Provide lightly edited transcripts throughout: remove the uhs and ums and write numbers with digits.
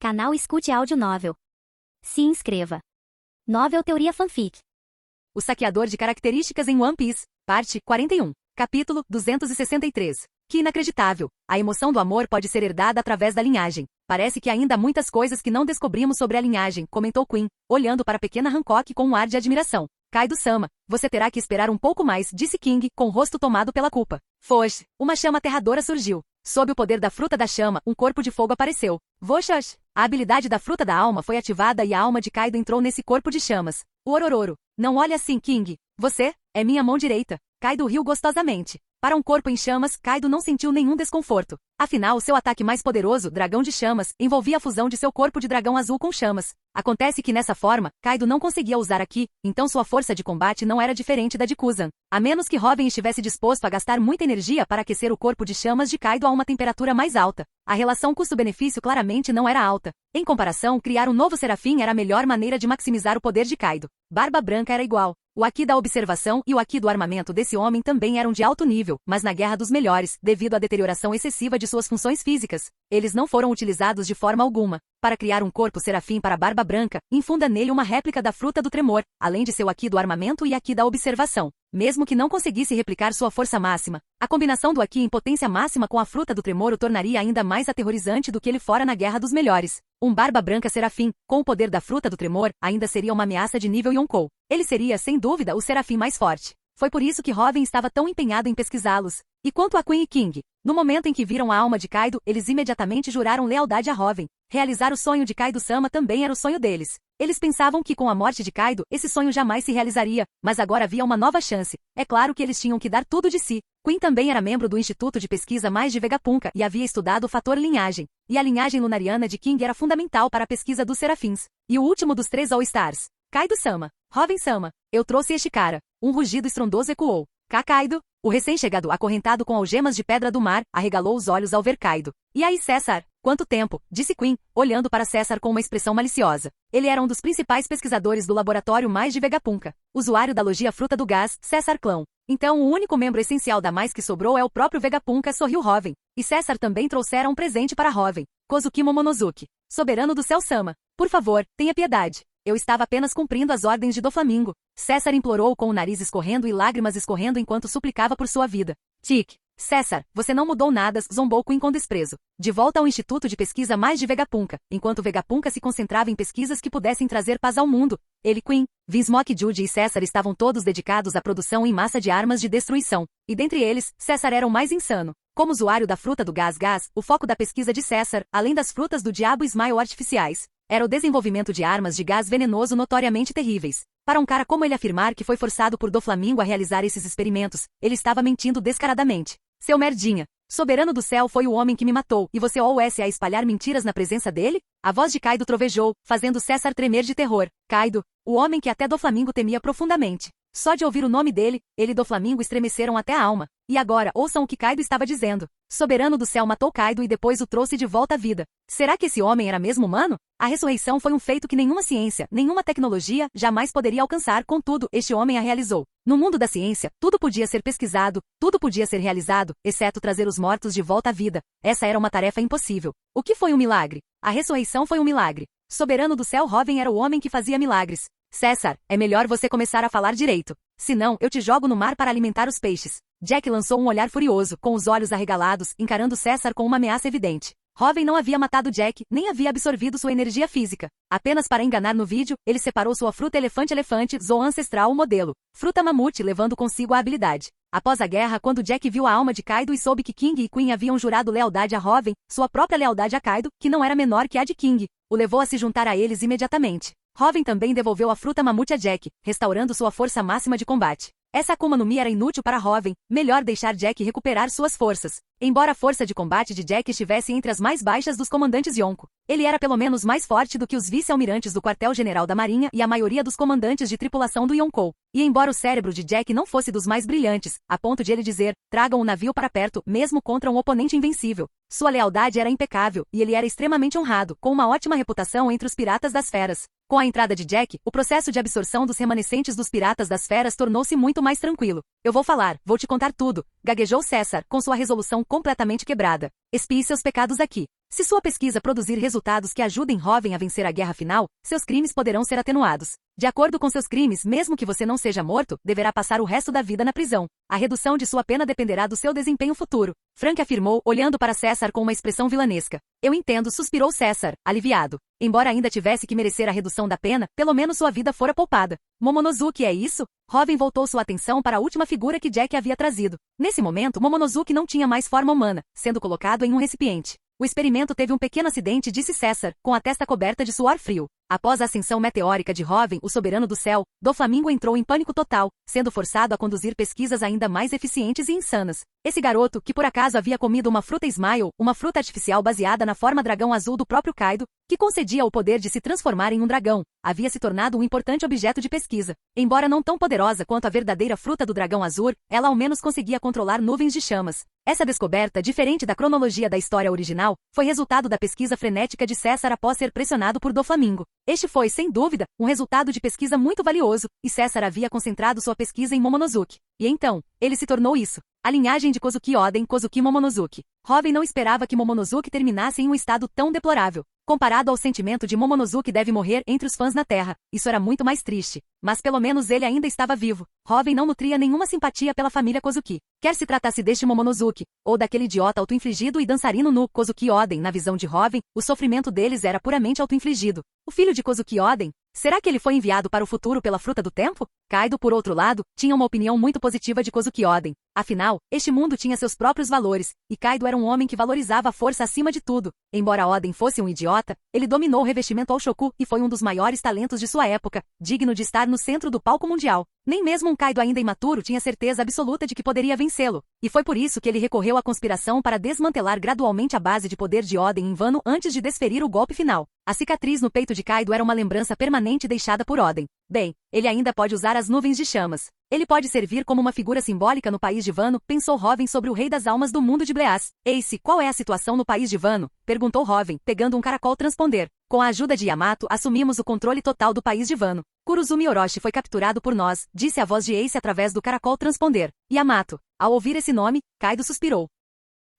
Canal Escute Áudio Novel. Se inscreva. Novel Teoria Fanfic. O saqueador de características em One Piece, parte 41, capítulo 263. Que inacreditável! A emoção do amor pode ser herdada através da linhagem. Parece que ainda há muitas coisas que não descobrimos sobre a linhagem, comentou Queen, olhando para a pequena Hancock com um ar de admiração. Kaido-sama, você terá que esperar um pouco mais, disse King, com o rosto tomado pela culpa. Foge! Uma chama aterradora surgiu. Sob o poder da fruta da chama, um corpo de fogo apareceu. Voxas! A habilidade da fruta da alma foi ativada e a alma de Kaido entrou nesse corpo de chamas. O Orororo. Não olhe assim, King. Você é minha mão direita. Kaido riu gostosamente. Para um corpo em chamas, Kaido não sentiu nenhum desconforto. Afinal, seu ataque mais poderoso, Dragão de Chamas, envolvia a fusão de seu corpo de dragão azul com chamas. Acontece que nessa forma, Kaido não conseguia usar aqui, então sua força de combate não era diferente da de Kuzan. A menos que Robin estivesse disposto a gastar muita energia para aquecer o corpo de chamas de Kaido a uma temperatura mais alta. A relação custo-benefício claramente não era alta. Em comparação, criar um novo Serafim era a melhor maneira de maximizar o poder de Kaido. Barba Branca era igual. O Haki da observação e o Haki do armamento desse homem também eram de alto nível, mas na Guerra dos Melhores, devido à deterioração excessiva de suas funções físicas, eles não foram utilizados de forma alguma. Para criar um corpo serafim para Barba Branca, infunda nele uma réplica da fruta do tremor, além de seu Haki do armamento e Haki da observação. Mesmo que não conseguisse replicar sua força máxima, a combinação do Haki em potência máxima com a fruta do tremor o tornaria ainda mais aterrorizante do que ele fora na Guerra dos Melhores. Um Barba Branca serafim, com o poder da fruta do tremor, ainda seria uma ameaça de nível Yonkou. Ele seria, sem dúvida, o serafim mais forte. Foi por isso que Robin estava tão empenhado em pesquisá-los. E quanto a Queen e King? No momento em que viram a alma de Kaido, eles imediatamente juraram lealdade a Robin. Realizar o sonho de Kaido-sama também era o sonho deles. Eles pensavam que com a morte de Kaido, esse sonho jamais se realizaria, mas agora havia uma nova chance. É claro que eles tinham que dar tudo de si. Queen também era membro do Instituto de Pesquisa mais de Vegapunk e havia estudado o fator linhagem. E a linhagem lunariana de King era fundamental para a pesquisa dos serafins. E o último dos três All-Stars. Kaido-sama. Robin-sama. Eu trouxe este cara. Um rugido estrondoso ecoou. Kaido. O recém-chegado, acorrentado com algemas de pedra do mar, arregalou os olhos ao ver Kaido. E aí, César? Quanto tempo? Disse Queen, olhando para César com uma expressão maliciosa. Ele era um dos principais pesquisadores do laboratório mais de Vegapunk. Usuário da logia Fruta do Gás, César Clão. Então o único membro essencial da mais que sobrou é o próprio Vegapunk, sorriu Robin. E César também trouxera um presente para Robin. Kozuki Momonosuke. Soberano do Céu-sama. Por favor, tenha piedade. Eu estava apenas cumprindo as ordens de Doflamingo. César implorou com o nariz escorrendo e lágrimas escorrendo enquanto suplicava por sua vida. Tic. César, você não mudou nada, zombou Queen com desprezo. De volta ao Instituto de Pesquisa mais de Vegapunk, enquanto Vegapunk se concentrava em pesquisas que pudessem trazer paz ao mundo. Ele, Queen, Vinsmoke, Jude e César estavam todos dedicados à produção em massa de armas de destruição. E dentre eles, César era o mais insano. Como usuário da fruta do gás, o foco da pesquisa de César, além das frutas do diabo Smile artificiais, era o desenvolvimento de armas de gás venenoso notoriamente terríveis. Para um cara como ele afirmar que foi forçado por Doflamingo a realizar esses experimentos, ele estava mentindo descaradamente. Seu merdinha. Soberano do céu foi o homem que me matou, e você ousa a espalhar mentiras na presença dele? A voz de Kaido trovejou, fazendo César tremer de terror. Kaido, o homem que até Doflamingo temia profundamente. Só de ouvir o nome dele, ele e Doflamingo estremeceram até a alma. E agora, ouçam o que Kaido estava dizendo. Soberano do céu matou Kaido e depois o trouxe de volta à vida. Será que esse homem era mesmo humano? A ressurreição foi um feito que nenhuma ciência, nenhuma tecnologia, jamais poderia alcançar, contudo, este homem a realizou. No mundo da ciência, tudo podia ser pesquisado, tudo podia ser realizado, exceto trazer os mortos de volta à vida. Essa era uma tarefa impossível. O que foi um milagre? A ressurreição foi um milagre. Soberano do céu Robin era o homem que fazia milagres. César, é melhor você começar a falar direito. Senão, eu te jogo no mar para alimentar os peixes. Jack lançou um olhar furioso, com os olhos arregalados, encarando César com uma ameaça evidente. Robin não havia matado Jack, nem havia absorvido sua energia física. Apenas para enganar no vídeo, ele separou sua fruta elefante-elefante, Zou ancestral o modelo. Fruta mamute levando consigo a habilidade. Após a guerra, quando Jack viu a alma de Kaido e soube que King e Queen haviam jurado lealdade a Robin, sua própria lealdade a Kaido, que não era menor que a de King, o levou a se juntar a eles imediatamente. Robin também devolveu a fruta mamute a Jack, restaurando sua força máxima de combate. Essa Akuma no Mi era inútil para Robin, melhor deixar Jack recuperar suas forças. Embora a força de combate de Jack estivesse entre as mais baixas dos comandantes Yonko, ele era pelo menos mais forte do que os vice-almirantes do quartel-general da Marinha e a maioria dos comandantes de tripulação do Yonkou. E embora o cérebro de Jack não fosse dos mais brilhantes, a ponto de ele dizer, tragam o navio para perto, mesmo contra um oponente invencível, sua lealdade era impecável, e ele era extremamente honrado, com uma ótima reputação entre os piratas das feras. Com a entrada de Jack, o processo de absorção dos remanescentes dos piratas das feras tornou-se muito mais tranquilo. Eu vou falar, vou te contar tudo, gaguejou César, com sua resolução completamente quebrada. Expie seus pecados aqui. Se sua pesquisa produzir resultados que ajudem Hoven a vencer a guerra final, seus crimes poderão ser atenuados. De acordo com seus crimes, mesmo que você não seja morto, deverá passar o resto da vida na prisão. A redução de sua pena dependerá do seu desempenho futuro. Frank afirmou, olhando para César com uma expressão vilanesca. Eu entendo, suspirou César, aliviado. Embora ainda tivesse que merecer a redução da pena, pelo menos sua vida fora poupada. Momonosuke, é isso? Hoven voltou sua atenção para a última figura que Jack havia trazido. Nesse momento, Momonosuke não tinha mais forma humana, sendo colocado em um recipiente. O experimento teve um pequeno acidente, disse César, com a testa coberta de suor frio. Após a ascensão meteórica de Hoven, o soberano do céu, Doflamingo entrou em pânico total, sendo forçado a conduzir pesquisas ainda mais eficientes e insanas. Esse garoto, que por acaso havia comido uma fruta Smile, uma fruta artificial baseada na forma dragão azul do próprio Kaido, que concedia o poder de se transformar em um dragão, havia se tornado um importante objeto de pesquisa. Embora não tão poderosa quanto a verdadeira fruta do dragão azul, ela ao menos conseguia controlar nuvens de chamas. Essa descoberta, diferente da cronologia da história original, foi resultado da pesquisa frenética de César após ser pressionado por Doflamingo. Este foi, sem dúvida, um resultado de pesquisa muito valioso, e César havia concentrado sua pesquisa em Momonosuke. E então, ele se tornou isso. A linhagem de Kozuki Oden, Kozuki Momonosuke. Hoven não esperava que Momonosuke terminasse em um estado tão deplorável. Comparado ao sentimento de Momonosuke deve morrer entre os fãs na Terra, isso era muito mais triste. Mas pelo menos ele ainda estava vivo. Hoven não nutria nenhuma simpatia pela família Kozuki. Quer se tratasse deste Momonosuke, ou daquele idiota auto-infligido e dançarino nu Kozuki Oden, na visão de Hoven, o sofrimento deles era puramente auto-infligido. O filho de Kozuki Oden? Será que ele foi enviado para o futuro pela fruta do tempo? Kaido, por outro lado, tinha uma opinião muito positiva de Kozuki Oden. Afinal, este mundo tinha seus próprios valores, e Kaido era um homem que valorizava a força acima de tudo. Embora Oden fosse um idiota, ele dominou o revestimento ao Shoku e foi um dos maiores talentos de sua época, digno de estar no centro do palco mundial. Nem mesmo um Kaido ainda imaturo tinha certeza absoluta de que poderia vencê-lo, e foi por isso que ele recorreu à conspiração para desmantelar gradualmente a base de poder de Oden em vano antes de desferir o golpe final. A cicatriz no peito de Kaido era uma lembrança permanente deixada por Oden. Bem, ele ainda pode usar as nuvens de chamas. Ele pode servir como uma figura simbólica no país de Wano, pensou Hoven sobre o rei das almas do mundo de Bleas. Ace, qual é a situação no país de Wano? Perguntou Hoven, pegando um caracol transponder. Com a ajuda de Yamato, assumimos o controle total do país de Wano. Kurozumi Orochi foi capturado por nós, disse a voz de Ace através do caracol transponder. Yamato. Ao ouvir esse nome, Kaido suspirou.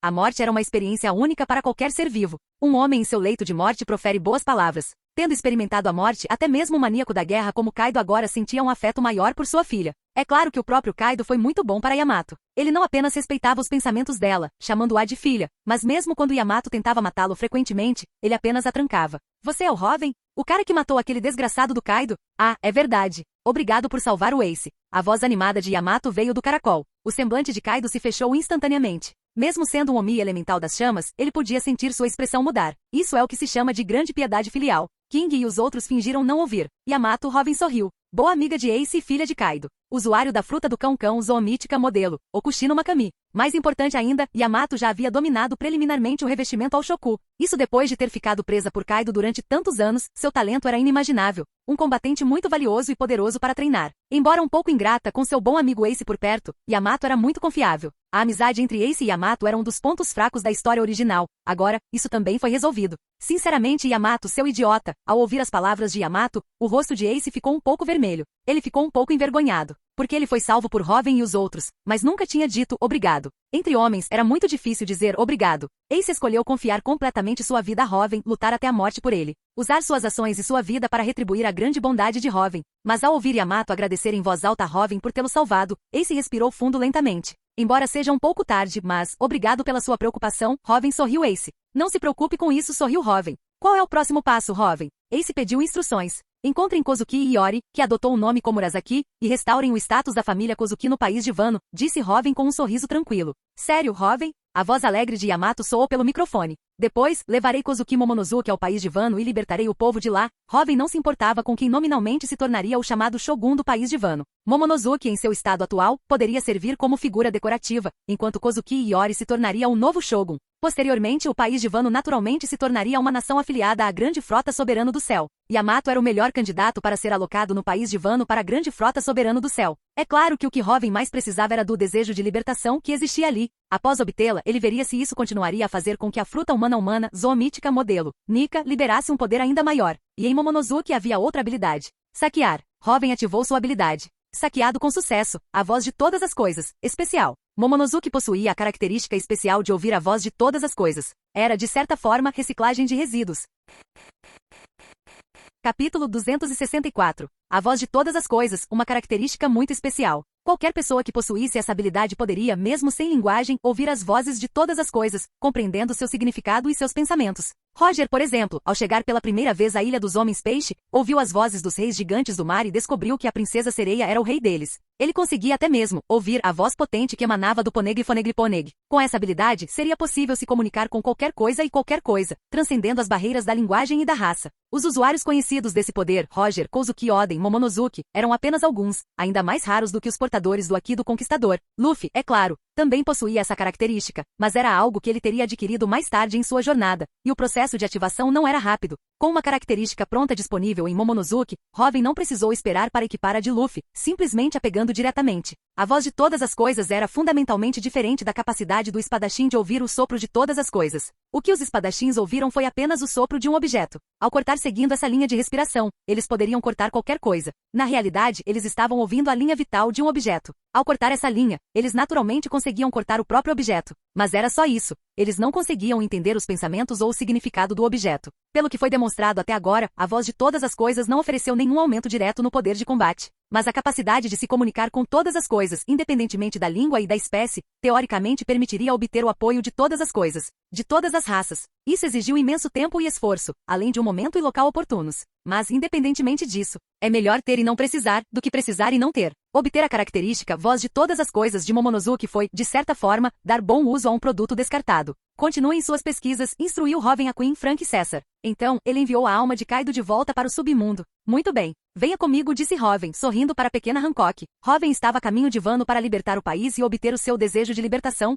A morte era uma experiência única para qualquer ser vivo. Um homem em seu leito de morte profere boas palavras. Tendo experimentado a morte, até mesmo o maníaco da guerra como Kaido agora sentia um afeto maior por sua filha. É claro que o próprio Kaido foi muito bom para Yamato. Ele não apenas respeitava os pensamentos dela, chamando-a de filha, mas mesmo quando Yamato tentava matá-lo frequentemente, ele apenas a trancava. Você é o Hoven? O cara que matou aquele desgraçado do Kaido? Ah, é verdade. Obrigado por salvar o Ace. A voz animada de Yamato veio do caracol. O semblante de Kaido se fechou instantaneamente. Mesmo sendo um Omi elemental das chamas, ele podia sentir sua expressão mudar. Isso é o que se chama de grande piedade filial. King e os outros fingiram não ouvir. Yamato Hoven sorriu. Boa amiga de Ace e filha de Kaido. Usuário da fruta do cão-cão zoomítica modelo, Okushi no Makami. Mais importante ainda, Yamato já havia dominado preliminarmente o revestimento ao Shoku. Isso depois de ter ficado presa por Kaido durante tantos anos, seu talento era inimaginável. Um combatente muito valioso e poderoso para treinar. Embora um pouco ingrata com seu bom amigo Ace por perto, Yamato era muito confiável. A amizade entre Ace e Yamato era um dos pontos fracos da história original. Agora, isso também foi resolvido. Sinceramente, Yamato, seu idiota. Ao ouvir as palavras de Yamato, o rosto de Ace ficou um pouco vermelho. Ele ficou um pouco envergonhado. Porque ele foi salvo por Hoven e os outros, mas nunca tinha dito obrigado. Entre homens, era muito difícil dizer obrigado. Ace escolheu confiar completamente sua vida a Hoven, lutar até a morte por ele. Usar suas ações e sua vida para retribuir a grande bondade de Hoven. Mas ao ouvir Yamato agradecer em voz alta a Hoven por tê-lo salvado, Ace respirou fundo lentamente. Embora seja um pouco tarde, mas, obrigado pela sua preocupação, Hoven sorriu Ace. Não se preocupe com isso, sorriu Hoven. Qual é o próximo passo, Hoven? Ace pediu instruções. Encontrem Kozuki e Iori, que adotou o nome como Murasaki, e restaurem o status da família Kozuki no país de Wano, disse Hoven com um sorriso tranquilo. Sério, Hoven? A voz alegre de Yamato soou pelo microfone. Depois, levarei Kozuki Momonosuke ao país de Wano e libertarei o povo de lá. Hoven não se importava com quem nominalmente se tornaria o chamado Shogun do país de Wano. Momonosuke, em seu estado atual, poderia servir como figura decorativa, enquanto Kozuki e Iori se tornaria o novo Shogun. Posteriormente, o país de Wano naturalmente se tornaria uma nação afiliada à Grande Frota Soberano do Céu. Yamato era o melhor candidato para ser alocado no país de Wano para a Grande Frota Soberano do Céu. É claro que o que Hoven mais precisava era do desejo de libertação que existia ali. Após obtê-la, ele veria se isso continuaria a fazer com que a fruta humana zoomítica modelo, Nika, liberasse um poder ainda maior. E em Momonosuke havia outra habilidade. Saquear. Hoven ativou sua habilidade. Saqueado com sucesso, a voz de todas as coisas, especial. Momonosuke possuía a característica especial de ouvir a voz de todas as coisas. Era, de certa forma, reciclagem de resíduos. Capítulo 264. A voz de todas as coisas, uma característica muito especial. Qualquer pessoa que possuísse essa habilidade poderia, mesmo sem linguagem, ouvir as vozes de todas as coisas, compreendendo seu significado e seus pensamentos. Roger, por exemplo, ao chegar pela primeira vez à Ilha dos Homens-Peixe, ouviu as vozes dos reis gigantes do mar e descobriu que a princesa sereia era o rei deles. Ele conseguia até mesmo ouvir a voz potente que emanava do Poneglyphoneglyphoneg. Com essa habilidade, seria possível se comunicar com qualquer coisa e qualquer coisa, transcendendo as barreiras da linguagem e da raça. Os usuários conhecidos desse poder, Roger, Kozuki Oden, Momonosuke, eram apenas alguns, ainda mais raros do que os portadores do Haki do Conquistador. Luffy, é claro, também possuía essa característica, mas era algo que ele teria adquirido mais tarde em sua jornada, e o processo de ativação não era rápido. Com uma característica pronta disponível em Momonosuke, Robin não precisou esperar para equipar a de Luffy, simplesmente a pegando diretamente. A voz de todas as coisas era fundamentalmente diferente da capacidade do espadachim de ouvir o sopro de todas as coisas. O que os espadachins ouviram foi apenas o sopro de um objeto. Ao cortar seguindo essa linha de respiração, eles poderiam cortar qualquer coisa. Na realidade, eles estavam ouvindo a linha vital de um objeto. Ao cortar essa linha, eles naturalmente conseguiam cortar o próprio objeto. Mas era só isso. Eles não conseguiam entender os pensamentos ou o significado do objeto. Pelo que foi demonstrado até agora, a voz de todas as coisas não ofereceu nenhum aumento direto no poder de combate. Mas a capacidade de se comunicar com todas as coisas, independentemente da língua e da espécie, teoricamente permitiria obter o apoio de todas as coisas, de todas as raças. Isso exigiu imenso tempo e esforço, além de um momento e local oportunos. Mas, independentemente disso, é melhor ter e não precisar, do que precisar e não ter. Obter a característica voz de todas as coisas de Momonosuke foi, de certa forma, dar bom uso a um produto descartado. Continuem suas pesquisas, instruiu Robin a Queen Frank Cessar. Então, ele enviou a alma de Kaido de volta para o submundo. Muito bem. Venha comigo, disse Robin, sorrindo para a pequena Hancock. Robin estava a caminho de Wano para libertar o país e obter o seu desejo de libertação.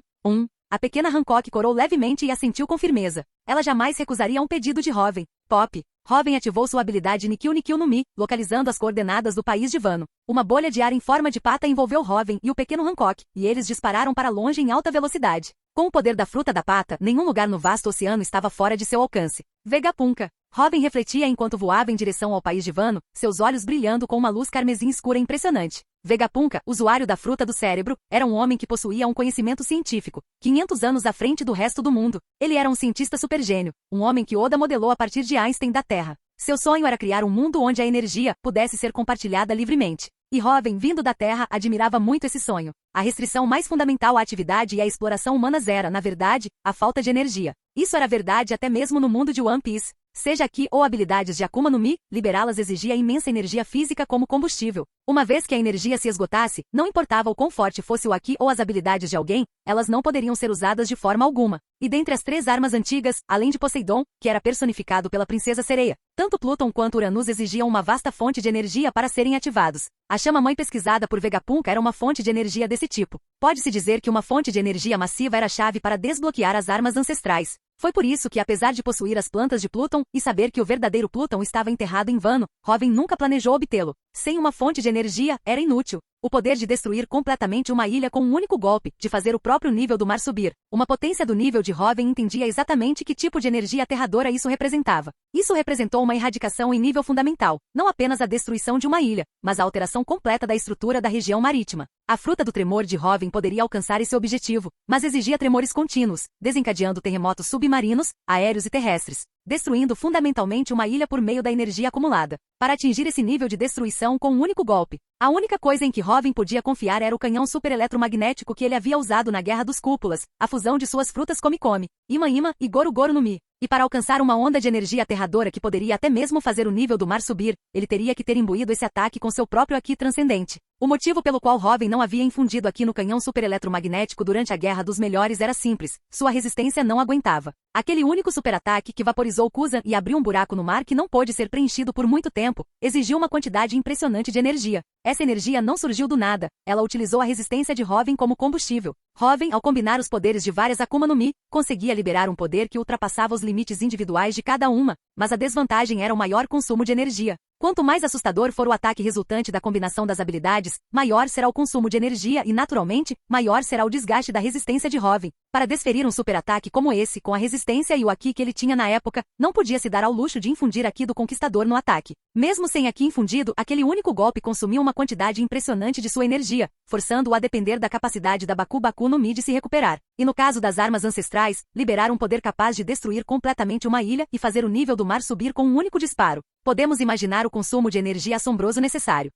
A pequena Hancock corou levemente e assentiu com firmeza. Ela jamais recusaria um pedido de Robin. Pop. Robin ativou sua habilidade Nikyu Nikyu no Mi, localizando as coordenadas do país de Wano. Uma bolha de ar em forma de pata envolveu Robin e o pequeno Hancock, e eles dispararam para longe em alta velocidade. Com o poder da fruta da pata, nenhum lugar no vasto oceano estava fora de seu alcance. Vegapunk. Robin refletia enquanto voava em direção ao país de Wano, seus olhos brilhando com uma luz carmesim escura impressionante. Vegapunk, usuário da fruta do cérebro, era um homem que possuía um conhecimento científico, 500 anos à frente do resto do mundo. Ele era um cientista supergênio, um homem que Oda modelou a partir de Einstein da Terra. Seu sonho era criar um mundo onde a energia pudesse ser compartilhada livremente. E Robin, vindo da Terra, admirava muito esse sonho. A restrição mais fundamental à atividade e à exploração humanas era, na verdade, a falta de energia. Isso era verdade até mesmo no mundo de One Piece. Seja Haki ou habilidades de Akuma no Mi, liberá-las exigia imensa energia física como combustível. Uma vez que a energia se esgotasse, não importava o quão forte fosse o Haki ou as habilidades de alguém, elas não poderiam ser usadas de forma alguma. E dentre as 3 armas antigas, além de Poseidon, que era personificado pela Princesa Sereia, tanto Pluton quanto Uranus exigiam uma vasta fonte de energia para serem ativados. A chama-mãe pesquisada por Vegapunk era uma fonte de energia desse tipo. Pode-se dizer que uma fonte de energia massiva era a chave para desbloquear as armas ancestrais. Foi por isso que, apesar de possuir as plantas de Pluton e saber que o verdadeiro Pluton estava enterrado em Wano, Robin nunca planejou obtê-lo. Sem uma fonte de energia, era inútil. O poder de destruir completamente uma ilha com um único golpe, de fazer o próprio nível do mar subir. Uma potência do nível de Robin entendia exatamente que tipo de energia aterradora isso representava. Isso representou uma erradicação em nível fundamental, não apenas a destruição de uma ilha, mas a alteração completa da estrutura da região marítima. A fruta do tremor de Robin poderia alcançar esse objetivo, mas exigia tremores contínuos, desencadeando terremotos submarinos, aéreos e terrestres, destruindo fundamentalmente uma ilha por meio da energia acumulada. Para atingir esse nível de destruição com um único golpe, a única coisa em que Robin podia confiar era o canhão supereletromagnético que ele havia usado na Guerra dos Cúpulas, a fusão de suas frutas Come-Come, Ima-Ima e Goru-Goru no Mi. E para alcançar uma onda de energia aterradora que poderia até mesmo fazer o nível do mar subir, ele teria que ter imbuído esse ataque com seu próprio Haki transcendente. O motivo pelo qual Robin não havia infundido Haki no canhão supereletromagnético durante a Guerra dos Melhores era simples: sua resistência não aguentava. Aquele único superataque que vaporizou Kuzan e abriu um buraco no mar que não pôde ser preenchido por muito tempo, exigiu uma quantidade impressionante de energia. Essa energia não surgiu do nada, ela utilizou a resistência de Robin como combustível. Robin, ao combinar os poderes de várias Akuma no Mi, conseguia liberar um poder que ultrapassava os limites individuais de cada uma, mas a desvantagem era o maior consumo de energia. Quanto mais assustador for o ataque resultante da combinação das habilidades, maior será o consumo de energia e, naturalmente, maior será o desgaste da resistência de Hoven. Para desferir um super-ataque como esse, com a resistência e o Aqui que ele tinha na época, não podia se dar ao luxo de infundir Aqui do Conquistador no ataque. Mesmo sem Aqui infundido, aquele único golpe consumiu uma quantidade impressionante de sua energia, forçando-o a depender da capacidade da Baku Baku no Mi de se recuperar. E no caso das armas ancestrais, liberar um poder capaz de destruir completamente uma ilha e fazer o nível do mar subir com um único disparo. Podemos imaginar o consumo de energia assombroso necessário.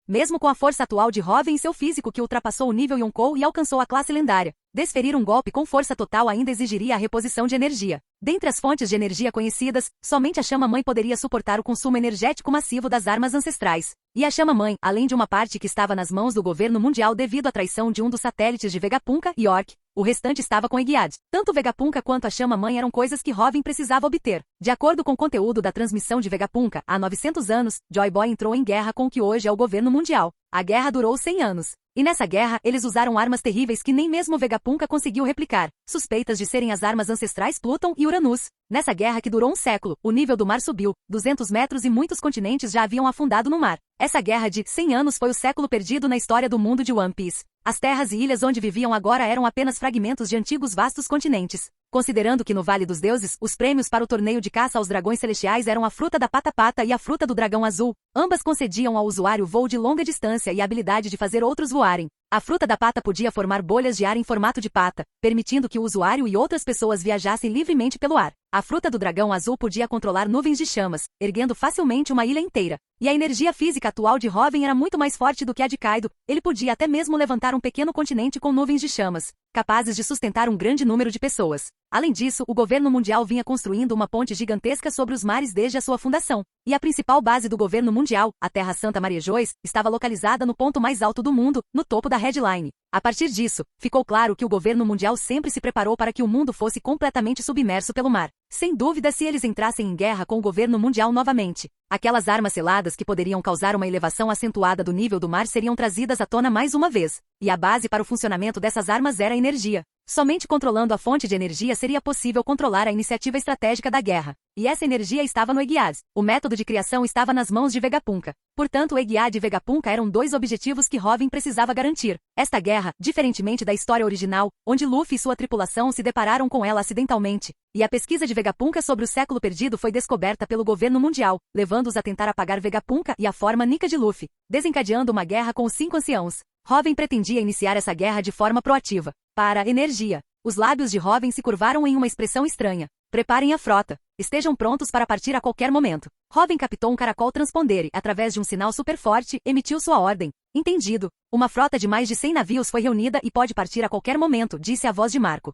Mesmo com a força atual de Hoven e seu físico que ultrapassou o nível Yonkou e alcançou a classe lendária, desferir um golpe com força total ainda exigiria a reposição de energia. Dentre as fontes de energia conhecidas, somente a Chama-Mãe poderia suportar o consumo energético massivo das armas ancestrais. E a Chama-Mãe, além de uma parte que estava nas mãos do governo mundial devido à traição de um dos satélites de Vegapunk e York, o restante estava com Egiad. Tanto Vegapunk quanto a Chama-Mãe eram coisas que Hoven precisava obter. De acordo com o conteúdo da transmissão de Vegapunk, há 900 anos, Joy Boy entrou em guerra com o que hoje é o governo mundial. A guerra durou 100 anos. E nessa guerra, eles usaram armas terríveis que nem mesmo Vegapunk conseguiu replicar, suspeitas de serem as armas ancestrais Pluton e Uranus. Nessa guerra que durou um século, o nível do mar subiu, 200 metros e muitos continentes já haviam afundado no mar. Essa guerra de 100 anos foi o século perdido na história do mundo de One Piece. As terras e ilhas onde viviam agora eram apenas fragmentos de antigos vastos continentes. Considerando que no Vale dos Deuses, os prêmios para o torneio de caça aos dragões celestiais eram a fruta da pata-pata e a fruta do dragão azul, ambas concediam ao usuário voo de longa distância e a habilidade de fazer outros voarem. A fruta da pata podia formar bolhas de ar em formato de pata, permitindo que o usuário e outras pessoas viajassem livremente pelo ar. A fruta do dragão azul podia controlar nuvens de chamas, erguendo facilmente uma ilha inteira. E a energia física atual de Hoven era muito mais forte do que a de Kaido, ele podia até mesmo levantar um pequeno continente com nuvens de chamas, capazes de sustentar um grande número de pessoas. Além disso, o governo mundial vinha construindo uma ponte gigantesca sobre os mares desde a sua fundação. E a principal base do governo mundial, a Terra Santa Marejois, estava localizada no ponto mais alto do mundo, no topo da Headline. A partir disso, ficou claro que o governo mundial sempre se preparou para que o mundo fosse completamente submerso pelo mar. Sem dúvida, se eles entrassem em guerra com o governo mundial novamente, aquelas armas seladas que poderiam causar uma elevação acentuada do nível do mar seriam trazidas à tona mais uma vez. E a base para o funcionamento dessas armas era a energia. Somente controlando a fonte de energia seria possível controlar a iniciativa estratégica da guerra. E essa energia estava no Egiad. O método de criação estava nas mãos de Vegapunk. Portanto, Egiad e Vegapunk eram dois objetivos que Hoven precisava garantir. Esta guerra, diferentemente da história original, onde Luffy e sua tripulação se depararam com ela acidentalmente, e a pesquisa de Vegapunk sobre o século perdido foi descoberta pelo governo mundial, levando-os a tentar apagar Vegapunk e a forma Nika de Luffy, desencadeando uma guerra com os 5 anciãos. Hoven pretendia iniciar essa guerra de forma proativa. Para energia. Os lábios de Hoven se curvaram em uma expressão estranha. Preparem a frota. Estejam prontos para partir a qualquer momento. Hoven captou um caracol transponder e, através de um sinal super forte, emitiu sua ordem. Entendido. Uma frota de mais de 100 navios foi reunida e pode partir a qualquer momento, disse a voz de Marco.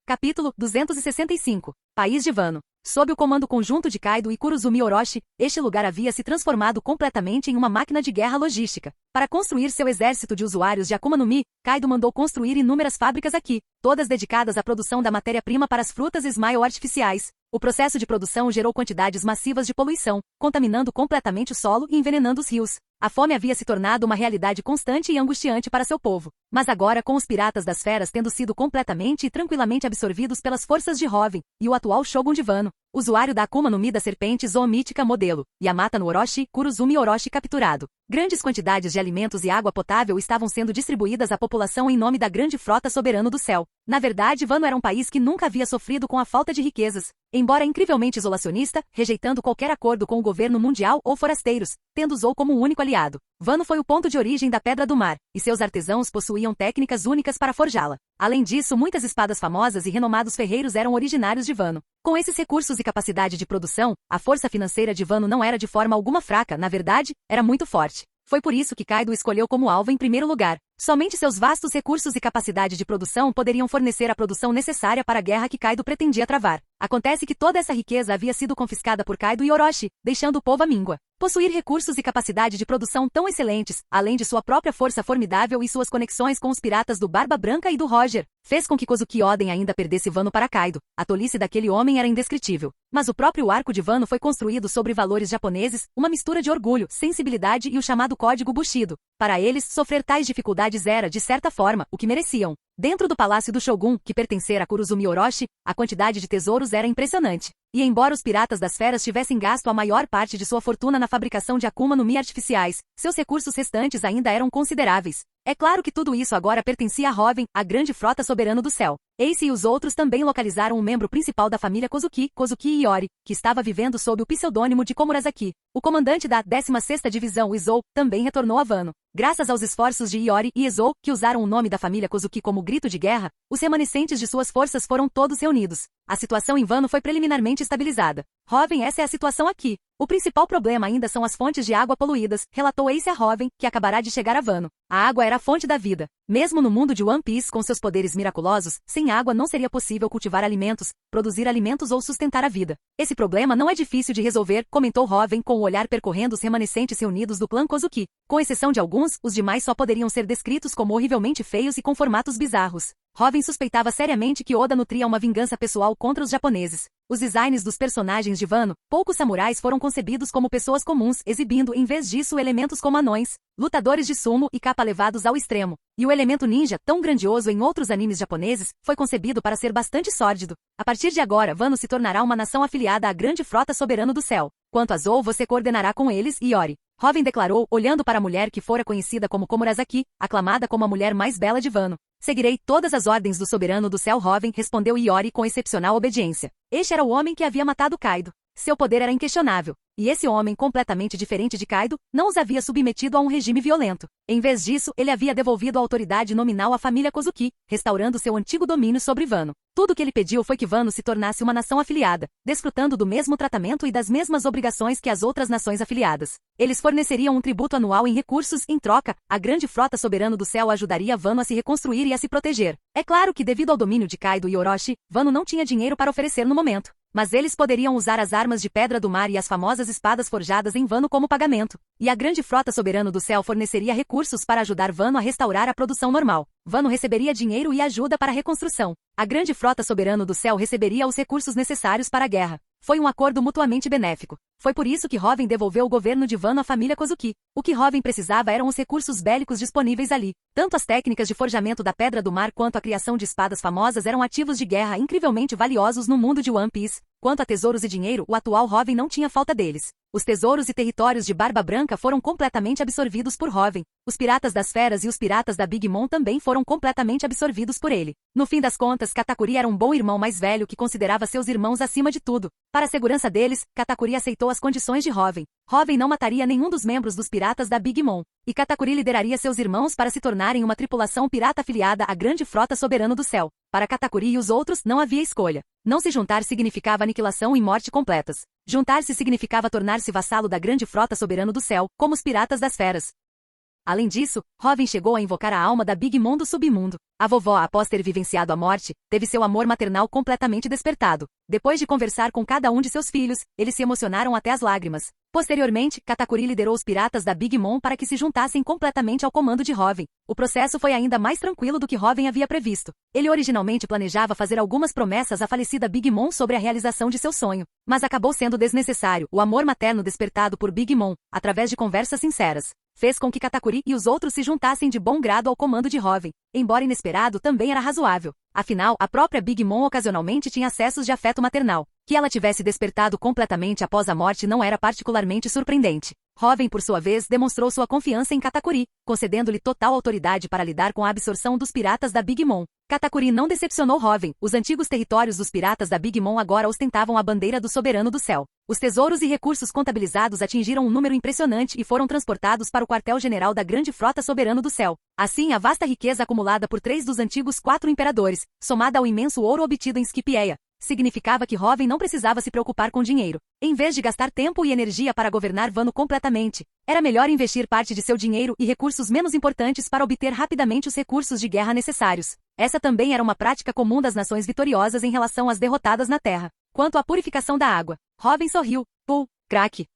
Capítulo 265. País de Wano. Sob o comando conjunto de Kaido e Kurozumi Orochi, este lugar havia se transformado completamente em uma máquina de guerra logística. Para construir seu exército de usuários de Akuma no Mi, Kaido mandou construir inúmeras fábricas aqui, todas dedicadas à produção da matéria-prima para as frutas Smile artificiais. O processo de produção gerou quantidades massivas de poluição, contaminando completamente o solo e envenenando os rios. A fome havia se tornado uma realidade constante e angustiante para seu povo. Mas agora, com os piratas das feras tendo sido completamente e tranquilamente absorvidos pelas forças de Hoven, e o atual Shogun de Wano, usuário da Akuma no Mi da serpente zoomítica modelo, Yamata no Orochi, Kurozumi Orochi capturado. Grandes quantidades de alimentos e água potável estavam sendo distribuídas à população em nome da grande frota soberana do céu. Na verdade, Wano era um país que nunca havia sofrido com a falta de riquezas. Embora incrivelmente isolacionista, rejeitando qualquer acordo com o governo mundial ou forasteiros, tendo Zou como o único aliado. Wano foi o ponto de origem da Pedra do Mar, e seus artesãos possuíam técnicas únicas para forjá-la. Além disso, muitas espadas famosas e renomados ferreiros eram originários de Wano. Com esses recursos e capacidade de produção, a força financeira de Wano não era de forma alguma fraca, na verdade, era muito forte. Foi por isso que Kaido escolheu como alvo em primeiro lugar. Somente seus vastos recursos e capacidade de produção poderiam fornecer a produção necessária para a guerra que Kaido pretendia travar. Acontece que toda essa riqueza havia sido confiscada por Kaido e Orochi, deixando o povo à míngua. Possuir recursos e capacidade de produção tão excelentes, além de sua própria força formidável e suas conexões com os piratas do Barba Branca e do Roger, fez com que Kozuki Oden ainda perdesse Wano para Kaido. A tolice daquele homem era indescritível. Mas o próprio arco de Wano foi construído sobre valores japoneses, uma mistura de orgulho, sensibilidade e o chamado Código Bushido. Para eles, sofrer tais dificuldades autoridades era, de certa forma, o que mereciam. Dentro do palácio do Shogun, que pertencera a Kurozumi Orochi, a quantidade de tesouros era impressionante. E embora os piratas das feras tivessem gasto a maior parte de sua fortuna na fabricação de Akuma no Mi artificiais, seus recursos restantes ainda eram consideráveis. É claro que tudo isso agora pertencia a Hoven, a grande frota soberana do céu. Ace e os outros também localizaram o membro principal da família Kozuki, Kozuki Iori, que estava vivendo sob o pseudônimo de Komurasaki. O comandante da 16ª Divisão, Izou, também retornou a Wano. Graças aos esforços de Iori e Izou, que usaram o nome da família Kozuki como grito de guerra, os remanescentes de suas forças foram todos reunidos. A situação em Wano foi preliminarmente estabilizada. Hoven, essa é a situação aqui. O principal problema ainda são as fontes de água poluídas, relatou Ace a Hoven, que acabará de chegar a Wano. A água era a fonte da vida. Mesmo no mundo de One Piece com seus poderes miraculosos, sem água não seria possível cultivar alimentos, produzir alimentos ou sustentar a vida. Esse problema não é difícil de resolver, comentou Hoven com o olhar percorrendo os remanescentes reunidos do clã Kozuki. Com exceção de alguns, os demais só poderiam ser descritos como horrivelmente feios e com formatos bizarros. Hoven suspeitava seriamente que Oda nutria uma vingança pessoal contra os japoneses. Os designs dos personagens de Wano, poucos samurais foram concebidos como pessoas comuns, exibindo em vez disso elementos como anões, lutadores de sumo e capa levados ao extremo. E o elemento ninja, tão grandioso em outros animes japoneses, foi concebido para ser bastante sórdido. A partir de agora, Wano se tornará uma nação afiliada à grande frota soberana do céu. Quanto a Zou, você coordenará com eles, Iori. Hoven declarou, olhando para a mulher que fora conhecida como Komurasaki, aclamada como a mulher mais bela de Wano. Seguirei todas as ordens do soberano do céu. Hoven, respondeu Iori com excepcional obediência. Este era o homem que havia matado Kaido. Seu poder era inquestionável. E esse homem, completamente diferente de Kaido, não os havia submetido a um regime violento. Em vez disso, ele havia devolvido a autoridade nominal à família Kozuki, restaurando seu antigo domínio sobre Wano. Tudo o que ele pediu foi que Wano se tornasse uma nação afiliada, desfrutando do mesmo tratamento e das mesmas obrigações que as outras nações afiliadas. Eles forneceriam um tributo anual em recursos, em troca, a grande frota soberana do céu ajudaria Wano a se reconstruir e a se proteger. É claro que devido ao domínio de Kaido e Orochi, Wano não tinha dinheiro para oferecer no momento. Mas eles poderiam usar as armas de pedra do mar e as famosas espadas forjadas em Wano como pagamento. E a grande frota soberana do céu forneceria recursos para ajudar Wano a restaurar a produção normal. Wano receberia dinheiro e ajuda para a reconstrução. A grande frota soberana do céu receberia os recursos necessários para a guerra. Foi um acordo mutuamente benéfico. Foi por isso que Hoven devolveu o governo de Wano à família Kozuki. O que Hoven precisava eram os recursos bélicos disponíveis ali. Tanto as técnicas de forjamento da pedra do mar quanto a criação de espadas famosas eram ativos de guerra incrivelmente valiosos no mundo de One Piece. Quanto a tesouros e dinheiro, o atual Hoven não tinha falta deles. Os tesouros e territórios de Barba Branca foram completamente absorvidos por Hoven. Os piratas das feras e os piratas da Big Mom também foram completamente absorvidos por ele. No fim das contas, Katakuri era um bom irmão mais velho que considerava seus irmãos acima de tudo. Para a segurança deles, Katakuri aceitou as condições de Hoven. Hoven não mataria nenhum dos membros dos piratas da Big Mom. E Katakuri lideraria seus irmãos para se tornarem uma tripulação pirata afiliada à grande frota soberana do céu. Para Katakuri e os outros, não havia escolha. Não se juntar significava aniquilação e morte completas. Juntar-se significava tornar-se vassalo da grande frota soberana do céu, como os piratas das feras. Além disso, Hoven chegou a invocar a alma da Big Mom do submundo. A vovó, após ter vivenciado a morte, teve seu amor maternal completamente despertado. Depois de conversar com cada um de seus filhos, eles se emocionaram até as lágrimas. Posteriormente, Katakuri liderou os piratas da Big Mom para que se juntassem completamente ao comando de Hoven. O processo foi ainda mais tranquilo do que Hoven havia previsto. Ele originalmente planejava fazer algumas promessas à falecida Big Mom sobre a realização de seu sonho, mas acabou sendo desnecessário. O amor materno despertado por Big Mom, através de conversas sinceras, fez com que Katakuri e os outros se juntassem de bom grado ao comando de Hoven. Embora inesperado, também era razoável. Afinal, a própria Big Mom ocasionalmente tinha acessos de afeto maternal. Que ela tivesse despertado completamente após a morte não era particularmente surpreendente. Hoven, por sua vez, demonstrou sua confiança em Katakuri, concedendo-lhe total autoridade para lidar com a absorção dos piratas da Big Mom. Katakuri não decepcionou Hoven. Os antigos territórios dos piratas da Big Mom agora ostentavam a bandeira do soberano do céu. Os tesouros e recursos contabilizados atingiram um número impressionante e foram transportados para o quartel-general da grande frota soberana do céu. Assim, a vasta riqueza acumulada por 3 dos antigos 4 imperadores, somada ao imenso ouro obtido em Scipieia, significava que Hoven não precisava se preocupar com dinheiro. Em vez de gastar tempo e energia para governar Wano completamente, era melhor investir parte de seu dinheiro e recursos menos importantes para obter rapidamente os recursos de guerra necessários. Essa também era uma prática comum das nações vitoriosas em relação às derrotadas na terra. Quanto à purificação da água, Hoven sorriu. Craque.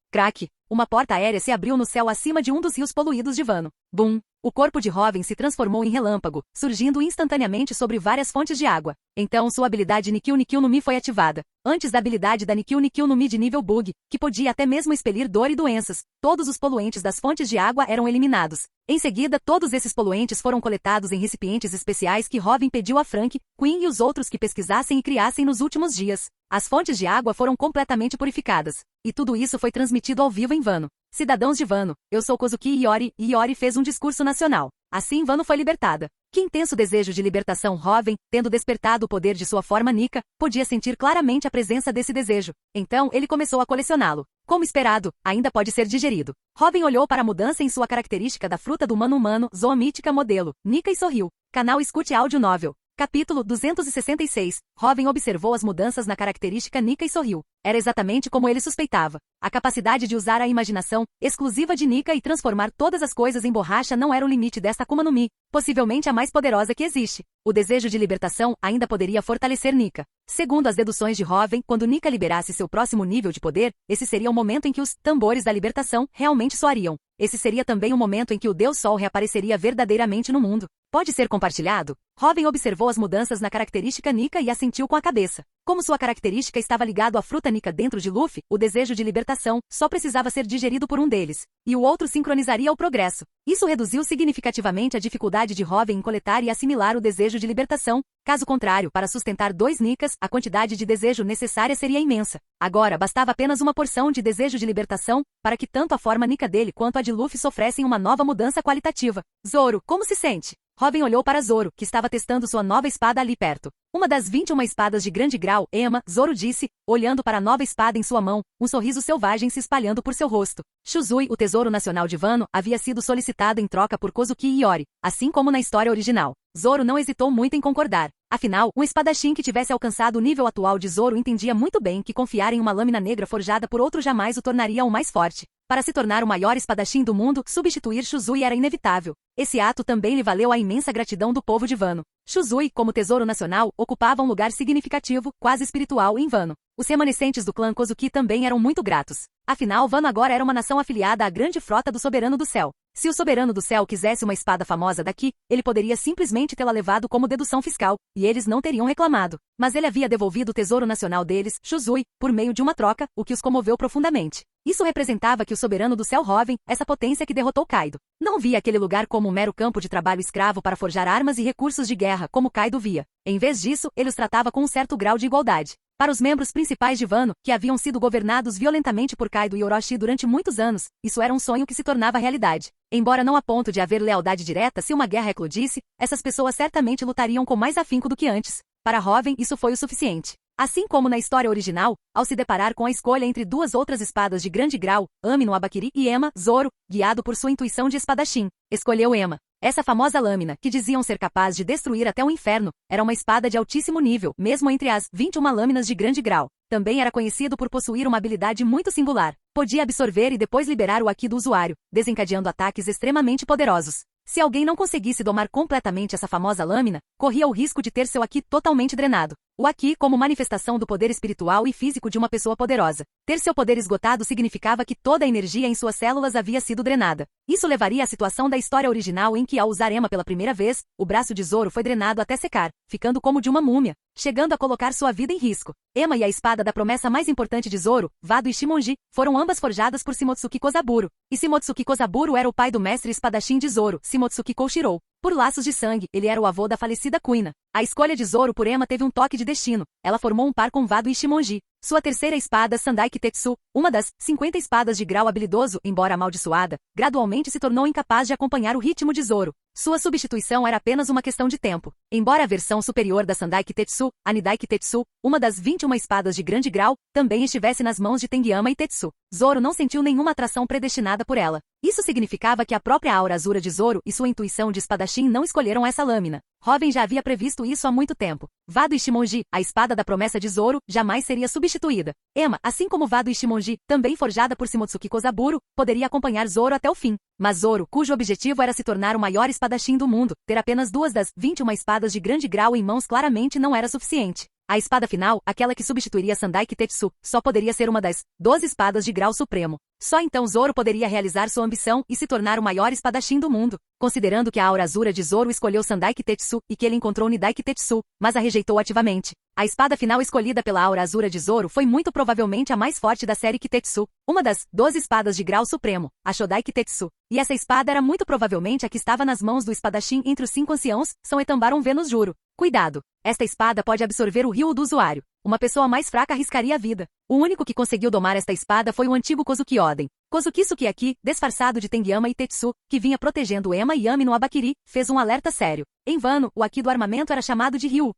uma porta aérea se abriu no céu acima de um dos rios poluídos de Wano. Bum! O corpo de Robin se transformou em relâmpago, surgindo instantaneamente sobre várias fontes de água. Então sua habilidade Nikkyou Nikkyou no Mi foi ativada. Antes da habilidade da Nikkyou Nikkyou no Mi de nível Bug, que podia até mesmo expelir dor e doenças, todos os poluentes das fontes de água eram eliminados. Em seguida, todos esses poluentes foram coletados em recipientes especiais que Robin pediu a Frank, Queen e os outros que pesquisassem e criassem nos últimos dias. As fontes de água foram completamente purificadas. E tudo isso foi transmitido ao vivo em Wano. Cidadãos de Wano, eu sou Kozuki Iori, e Iori fez um discurso nacional. Assim Wano foi libertada. Que intenso desejo de libertação Robin, tendo despertado o poder de sua forma Nika, podia sentir claramente a presença desse desejo. Então ele começou a colecioná-lo. Como esperado, ainda pode ser digerido. Robin olhou para a mudança em sua característica da fruta do humano zoomítica modelo, Nika e sorriu. Canal Escute Áudio Novel. Capítulo 266. Robin observou as mudanças na característica Nika e sorriu. Era exatamente como ele suspeitava. A capacidade de usar a imaginação, exclusiva de Nika e transformar todas as coisas em borracha não era o limite desta Akuma no Mi, possivelmente a mais poderosa que existe. O desejo de libertação ainda poderia fortalecer Nika. Segundo as deduções de Robin, quando Nika liberasse seu próximo nível de poder, esse seria o momento em que os tambores da libertação realmente soariam. Esse seria também o momento em que o Deus Sol reapareceria verdadeiramente no mundo. Pode ser compartilhado? Robin observou as mudanças na característica Nika e assentiu com a cabeça. Como sua característica estava ligada à fruta Nika dentro de Luffy, o desejo de libertação só precisava ser digerido por um deles, e o outro sincronizaria o progresso. Isso reduziu significativamente a dificuldade de Robin em coletar e assimilar o desejo de libertação. Caso contrário, para sustentar 2 Nikas, a quantidade de desejo necessária seria imensa. Agora, bastava apenas uma porção de desejo de libertação, para que tanto a forma Nika dele quanto a de Luffy sofressem uma nova mudança qualitativa. Zoro, como se sente? Robin olhou para Zoro, que estava testando sua nova espada ali perto. Uma das 21 espadas de grande grau, Ema, Zoro disse, olhando para a nova espada em sua mão, um sorriso selvagem se espalhando por seu rosto. Shuzui, o tesouro nacional de Wano, havia sido solicitado em troca por Kozuki Iori, assim como na história original. Zoro não hesitou muito em concordar. Afinal, um espadachim que tivesse alcançado o nível atual de Zoro entendia muito bem que confiar em uma lâmina negra forjada por outro jamais o tornaria o mais forte. Para se tornar o maior espadachim do mundo, substituir Shuzui era inevitável. Esse ato também lhe valeu a imensa gratidão do povo de Wano. Shuzui, como tesouro nacional, ocupava um lugar significativo, quase espiritual, em Wano. Os remanescentes do clã Kozuki também eram muito gratos. Afinal, Wano agora era uma nação afiliada à grande frota do Soberano do Céu. Se o Soberano do Céu quisesse uma espada famosa daqui, ele poderia simplesmente tê-la levado como dedução fiscal, e eles não teriam reclamado. Mas ele havia devolvido o tesouro nacional deles, Shuzui, por meio de uma troca, o que os comoveu profundamente. Isso representava que o Soberano do Céu Robin, essa potência que derrotou Kaido, não via aquele lugar como um mero campo de trabalho escravo para forjar armas e recursos de guerra, como Kaido via. Em vez disso, ele os tratava com um certo grau de igualdade. Para os membros principais de Wano, que haviam sido governados violentamente por Kaido e Orochi durante muitos anos, isso era um sonho que se tornava realidade. Embora não a ponto de haver lealdade direta se uma guerra eclodisse, essas pessoas certamente lutariam com mais afinco do que antes. Para Robin, isso foi o suficiente. Assim como na história original, ao se deparar com a escolha entre 2 outras espadas de grande grau, Ami no Abakiri e Ema, Zoro, guiado por sua intuição de espadachim, escolheu Ema. Essa famosa lâmina, que diziam ser capaz de destruir até o inferno, era uma espada de altíssimo nível, mesmo entre as 21 lâminas de grande grau. Também era conhecido por possuir uma habilidade muito singular. Podia absorver e depois liberar o Aki do usuário, desencadeando ataques extremamente poderosos. Se alguém não conseguisse domar completamente essa famosa lâmina, corria o risco de ter seu Aki totalmente drenado. O Aki como manifestação do poder espiritual e físico de uma pessoa poderosa. Ter seu poder esgotado significava que toda a energia em suas células havia sido drenada. Isso levaria à situação da história original em que, ao usar Ema pela primeira vez, o braço de Zoro foi drenado até secar, ficando como de uma múmia, chegando a colocar sua vida em risco. Ema e a espada da promessa mais importante de Zoro, Vado e Shimonji, foram ambas forjadas por Shimotsuki Kozaburo. E Shimotsuki Kozaburo era o pai do mestre espadachim de Zoro, Shimotsuki Koshirou. Por laços de sangue, ele era o avô da falecida Kuina. A escolha de Zoro por Ema teve um toque de destino. Ela formou um par com Vado e Shimonji. Sua terceira espada, Sandai Kitetsu, uma das 50 espadas de grau habilidoso, embora amaldiçoada, gradualmente se tornou incapaz de acompanhar o ritmo de Zoro. Sua substituição era apenas uma questão de tempo. Embora a versão superior da Sandai Kitetsu, a Nidai Kitetsu, uma das 21 espadas de grande grau, também estivesse nas mãos de Tengyama e Tetsu, Zoro não sentiu nenhuma atração predestinada por ela. Isso significava que a própria aura azura de Zoro e sua intuição de espadachim não escolheram essa lâmina. Robin já havia previsto isso há muito tempo. Vado e Shimonji, a espada da promessa de Zoro, jamais seria substituída. Ema, assim como Vado e Shimonji, também forjada por Shimotsuki Kozaburo, poderia acompanhar Zoro até o fim. Mas Zoro, cujo objetivo era se tornar o maior espadachim do mundo, ter apenas 2 das 21 espadas de grande grau em mãos claramente não era suficiente. A espada final, aquela que substituiria Sandai Kitetsu, só poderia ser uma das 12 espadas de grau supremo. Só então Zoro poderia realizar sua ambição e se tornar o maior espadachim do mundo, considerando que a aura azura de Zoro escolheu Sandai Kitetsu e que ele encontrou Nidai Kitetsu, mas a rejeitou ativamente. A espada final escolhida pela aura azura de Zoro foi muito provavelmente a mais forte da série Kitetsu, uma das 12 espadas de grau supremo, a Shodai Kitetsu. E essa espada era muito provavelmente a que estava nas mãos do espadachim entre os 5 anciãos, São Etambaron Vênus Juro. Cuidado! Esta espada pode absorver o rio do usuário. Uma pessoa mais fraca arriscaria a vida. O único que conseguiu domar esta espada foi o antigo Kozuki Oden. Kozuki Sukiyaki, disfarçado de Tengiyama e Tetsu, que vinha protegendo Ema e Yami no Abakiri, fez um alerta sério. Em vano, o Aki do armamento era chamado de Ryu.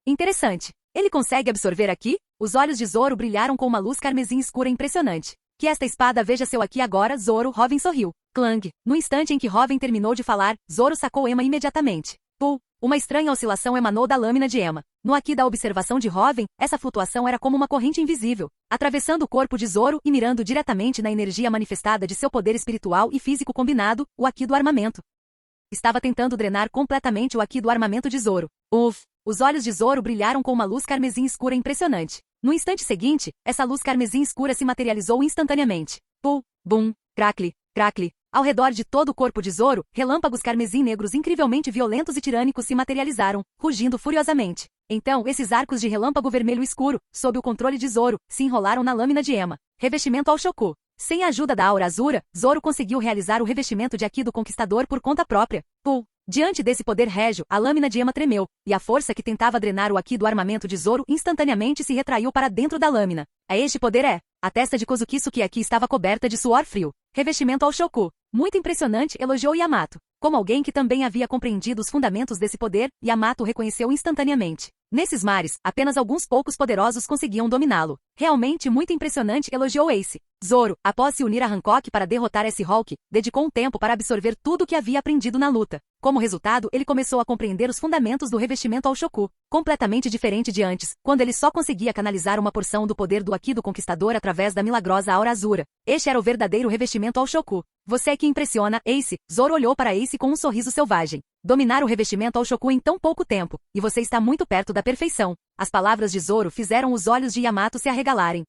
Interessante. Ele consegue absorver Aki? Os olhos de Zoro brilharam com uma luz carmesim escura impressionante. Que esta espada veja seu Aki agora, Zoro. Robin sorriu. Clang. No instante em que Robin terminou de falar, Zoro sacou Ema imediatamente. Uma estranha oscilação emanou da lâmina de Ema. No Aki da observação de Robin, essa flutuação era como uma corrente invisível, atravessando o corpo de Zoro e mirando diretamente na energia manifestada de seu poder espiritual e físico combinado, o Aki do armamento. Estava tentando drenar completamente o Aki do armamento de Zoro. Os olhos de Zoro brilharam com uma luz carmesim escura impressionante. No instante seguinte, essa luz carmesim escura se materializou instantaneamente. Bum, crackle, crackle. Ao redor de todo o corpo de Zoro, relâmpagos carmesim negros incrivelmente violentos e tirânicos se materializaram, rugindo furiosamente. Então, esses arcos de relâmpago vermelho escuro, sob o controle de Zoro, se enrolaram na lâmina de Ema. Revestimento ao Shoku. Sem a ajuda da aura azura, Zoro conseguiu realizar o revestimento de Aki do Conquistador por conta própria. Diante desse poder régio, a lâmina de Ema tremeu, e a força que tentava drenar o Aki do armamento de Zoro instantaneamente se retraiu para dentro da lâmina. Este poder. A testa de Kozuki Sukiyaki estava coberta de suor frio. Revestimento ao Shoku. Muito impressionante, elogiou Yamato. Como alguém que também havia compreendido os fundamentos desse poder, Yamato o reconheceu instantaneamente. Nesses mares, apenas alguns poucos poderosos conseguiam dominá-lo. Realmente muito impressionante, elogiou Ace. Zoro, após se unir a Hancock para derrotar S-Hulk, dedicou um tempo para absorver tudo o que havia aprendido na luta. Como resultado, ele começou a compreender os fundamentos do revestimento ao Shoku, completamente diferente de antes, quando ele só conseguia canalizar uma porção do poder do Aki do Conquistador através da milagrosa aura azura. Este era o verdadeiro revestimento ao Shoku. Você é que impressiona, Ace. Zoro olhou para Ace com um sorriso selvagem. Dominar o revestimento ao Shoku em tão pouco tempo, e você está muito perto da perfeição. As palavras de Zoro fizeram os olhos de Yamato se arregalarem.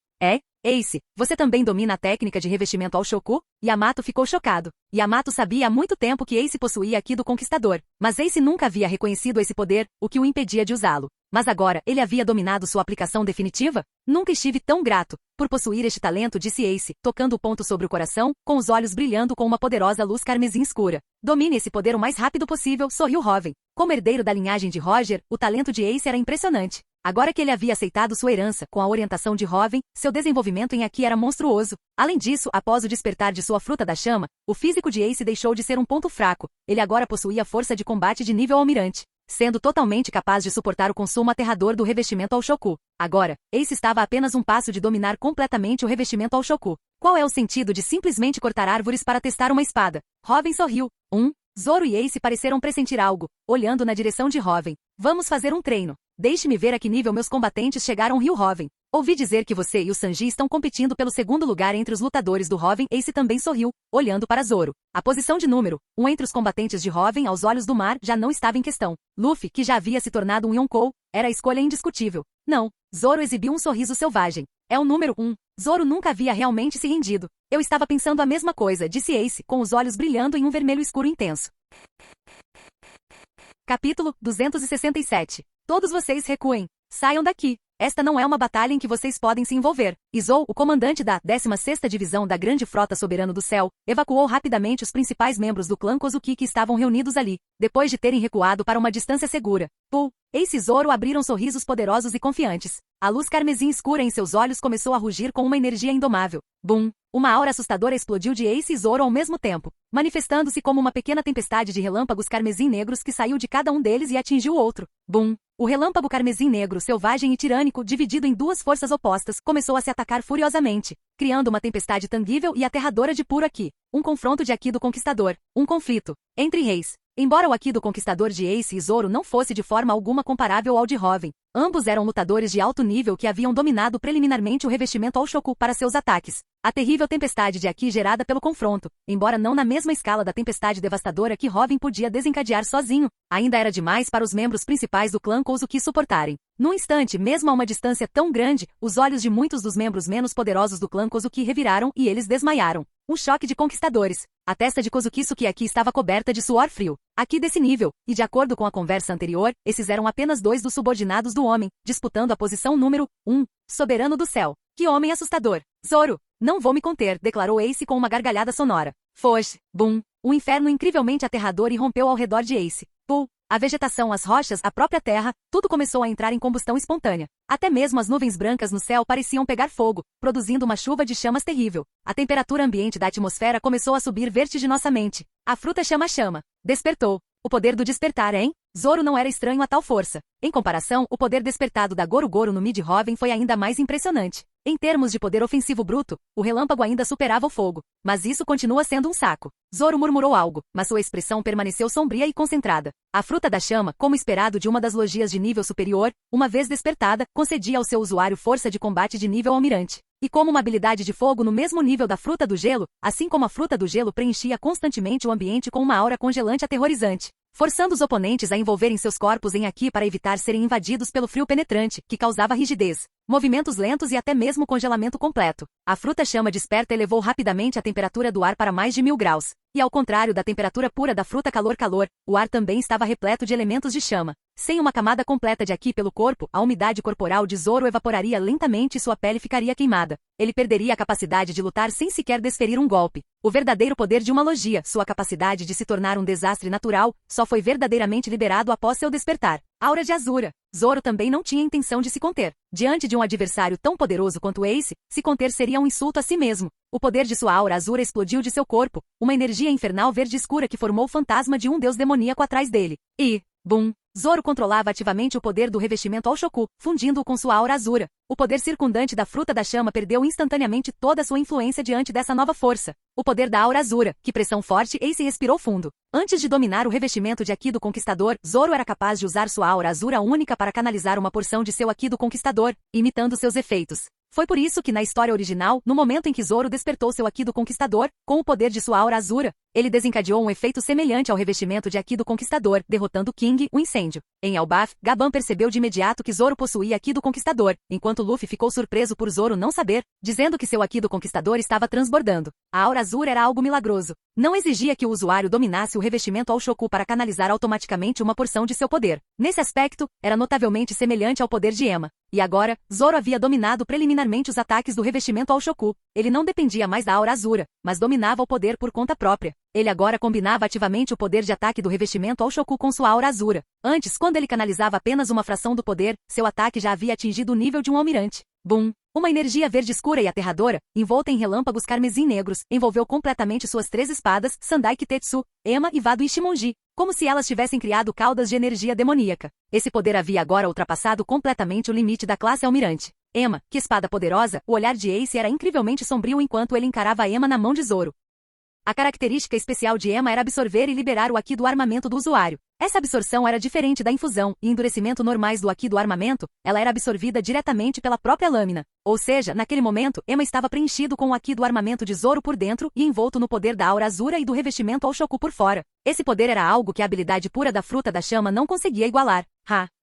Ace, você também domina a técnica de revestimento ao Shoku? Yamato ficou chocado. Yamato sabia há muito tempo que Ace possuía Aki do Conquistador, mas Ace nunca havia reconhecido esse poder, o que o impedia de usá-lo. Mas agora, ele havia dominado sua aplicação definitiva? Nunca estive tão grato por possuir este talento, disse Ace, tocando o ponto sobre o coração, com os olhos brilhando com uma poderosa luz carmesim escura. Domine esse poder o mais rápido possível, sorriu Robin. Como herdeiro da linhagem de Roger, o talento de Ace era impressionante. Agora que ele havia aceitado sua herança com a orientação de Robin, seu desenvolvimento em Aki era monstruoso. Além disso, após o despertar de sua fruta da chama, o físico de Ace deixou de ser um ponto fraco. Ele agora possuía força de combate de nível almirante, sendo totalmente capaz de suportar o consumo aterrador do revestimento ao Shoku. Agora, Ace estava a apenas um passo de dominar completamente o revestimento ao Shoku. Qual é o sentido de simplesmente cortar árvores para testar uma espada? Robin sorriu. Zoro e Ace pareceram pressentir algo, olhando na direção de Robin. Vamos fazer um treino. Deixe-me ver a que nível meus combatentes chegaram, riu Robin. Ouvi dizer que você e o Sanji estão competindo pelo segundo lugar entre os lutadores do Robin. Ace também sorriu, olhando para Zoro. A posição de número 1 entre os combatentes de Robin aos olhos do mar já não estava em questão. Luffy, que já havia se tornado um Yonkou, era a escolha indiscutível. Não, Zoro exibiu um sorriso selvagem. É o número 1. Zoro nunca havia realmente se rendido. Eu estava pensando a mesma coisa, disse Ace, com os olhos brilhando em um vermelho escuro intenso. Capítulo 267. Todos vocês recuem. Saiam daqui. Esta não é uma batalha em que vocês podem se envolver. Izou, o comandante da 16ª Divisão da Grande Frota Soberano do Céu, evacuou rapidamente os principais membros do clã Kozuki que estavam reunidos ali, depois de terem recuado para uma distância segura. Ace e Zoro abriram sorrisos poderosos e confiantes. A luz carmesim escura em seus olhos começou a rugir com uma energia indomável. Uma aura assustadora explodiu de Ace e Zoro ao mesmo tempo, manifestando-se como uma pequena tempestade de relâmpagos carmesim negros que saiu de cada um deles e atingiu o outro. O relâmpago carmesim negro, selvagem e tirânico, dividido em duas forças opostas, começou a se atacar furiosamente, criando uma tempestade tangível e aterradora de puro Aki. Um confronto de Aki do Conquistador. Um conflito entre reis. Embora o Aqui do Conquistador de Ace e Zoro não fosse de forma alguma comparável ao de Hoven, ambos eram lutadores de alto nível que haviam dominado preliminarmente o revestimento Oshoku para seus ataques. A terrível tempestade de Aqui gerada pelo confronto, embora não na mesma escala da tempestade devastadora que Hoven podia desencadear sozinho, ainda era demais para os membros principais do clã Kozuki suportarem. Num instante, mesmo a uma distância tão grande, os olhos de muitos dos membros menos poderosos do clã Kozuki reviraram e eles desmaiaram. Um choque de conquistadores. A testa de Kozuki Sukiyaki estava coberta de suor frio. Aqui desse nível, e de acordo com a conversa anterior, esses eram apenas 2 dos subordinados do homem, disputando a posição número 1, soberano do céu. Que homem assustador! Zoro! Não vou me conter, declarou Ace com uma gargalhada sonora. Foge! Bum! Um inferno incrivelmente aterrador irrompeu ao redor de Ace. Pull! A vegetação, as rochas, a própria terra, tudo começou a entrar em combustão espontânea. Até mesmo as nuvens brancas no céu pareciam pegar fogo, produzindo uma chuva de chamas terrível. A temperatura ambiente da atmosfera começou a subir vertiginosamente. A fruta chama-chama. Despertou. O poder do despertar, hein? Zoro não era estranho a tal força. Em comparação, o poder despertado da Goru-Goru no Mid-Hoven foi ainda mais impressionante. Em termos de poder ofensivo bruto, o relâmpago ainda superava o fogo. Mas isso continua sendo um saco. Zoro murmurou algo, mas sua expressão permaneceu sombria e concentrada. A fruta da chama, como esperado de uma das logias de nível superior, uma vez despertada, concedia ao seu usuário força de combate de nível almirante. E como uma habilidade de fogo no mesmo nível da fruta do gelo, assim como a fruta do gelo preenchia constantemente o ambiente com uma aura congelante aterrorizante, forçando os oponentes a envolverem seus corpos em Aqui para evitar serem invadidos pelo frio penetrante, que causava rigidez, movimentos lentos e até mesmo congelamento completo. A fruta chama desperta elevou rapidamente a temperatura do ar para mais de 1000 graus. E ao contrário da temperatura pura da fruta calor-calor, o ar também estava repleto de elementos de chama. Sem uma camada completa de Aqui pelo corpo, a umidade corporal de Zoro evaporaria lentamente e sua pele ficaria queimada. Ele perderia a capacidade de lutar sem sequer desferir um golpe. O verdadeiro poder de uma logia, sua capacidade de se tornar um desastre natural, só foi verdadeiramente liberado após seu despertar. Aura de Azura. Zoro também não tinha intenção de se conter. Diante de um adversário tão poderoso quanto Ace, se conter seria um insulto a si mesmo. O poder de sua aura azura explodiu de seu corpo, uma energia infernal verde escura que formou o fantasma de um deus demoníaco atrás dele. E, bum! Zoro controlava ativamente o poder do revestimento Oshoku, fundindo-o com sua aura azura. O poder circundante da fruta da chama perdeu instantaneamente toda sua influência diante dessa nova força. O poder da aura azura, que pressão forte, Ace respirou fundo. Antes de dominar o revestimento de Aqui do Conquistador, Zoro era capaz de usar sua aura azura única para canalizar uma porção de seu Aqui do Conquistador, imitando seus efeitos. Foi por isso que na história original, no momento em que Zoro despertou seu Aqui do Conquistador, com o poder de sua aura azura, ele desencadeou um efeito semelhante ao revestimento de Aqui do Conquistador, derrotando King, o incêndio. Em Elbaf, Gaban percebeu de imediato que Zoro possuía Aqui do Conquistador, enquanto Luffy ficou surpreso por Zoro não saber, dizendo que seu Aqui do Conquistador estava transbordando. A aura azul era algo milagroso. Não exigia que o usuário dominasse o revestimento Oshoku para canalizar automaticamente uma porção de seu poder. Nesse aspecto, era notavelmente semelhante ao poder de Ema. E agora, Zoro havia dominado preliminarmente os ataques do revestimento Oshoku. Ele não dependia mais da aura azura, mas dominava o poder por conta própria. Ele agora combinava ativamente o poder de ataque do revestimento Oshoku com sua aura azura. Antes, quando ele canalizava apenas uma fração do poder, seu ataque já havia atingido o nível de um almirante. Bum! Uma energia verde escura e aterradora, envolta em relâmpagos carmesim negros, envolveu completamente suas 3 espadas, Sandai Kitetsu, Ema e Vado Ishimonji, como se elas tivessem criado caudas de energia demoníaca. Esse poder havia agora ultrapassado completamente o limite da classe almirante. Ema, que espada poderosa, o olhar de Ace era incrivelmente sombrio enquanto ele encarava a Ema na mão de Zoro. A característica especial de Ema era absorver e liberar o Aqui do armamento do usuário. Essa absorção era diferente da infusão e endurecimento normais do Aqui do armamento, ela era absorvida diretamente pela própria lâmina. Ou seja, naquele momento, Ema estava preenchido com o Aqui do armamento de Zoro por dentro e envolto no poder da aura azura e do revestimento Oshoku por fora. Esse poder era algo que a habilidade pura da fruta da chama não conseguia igualar.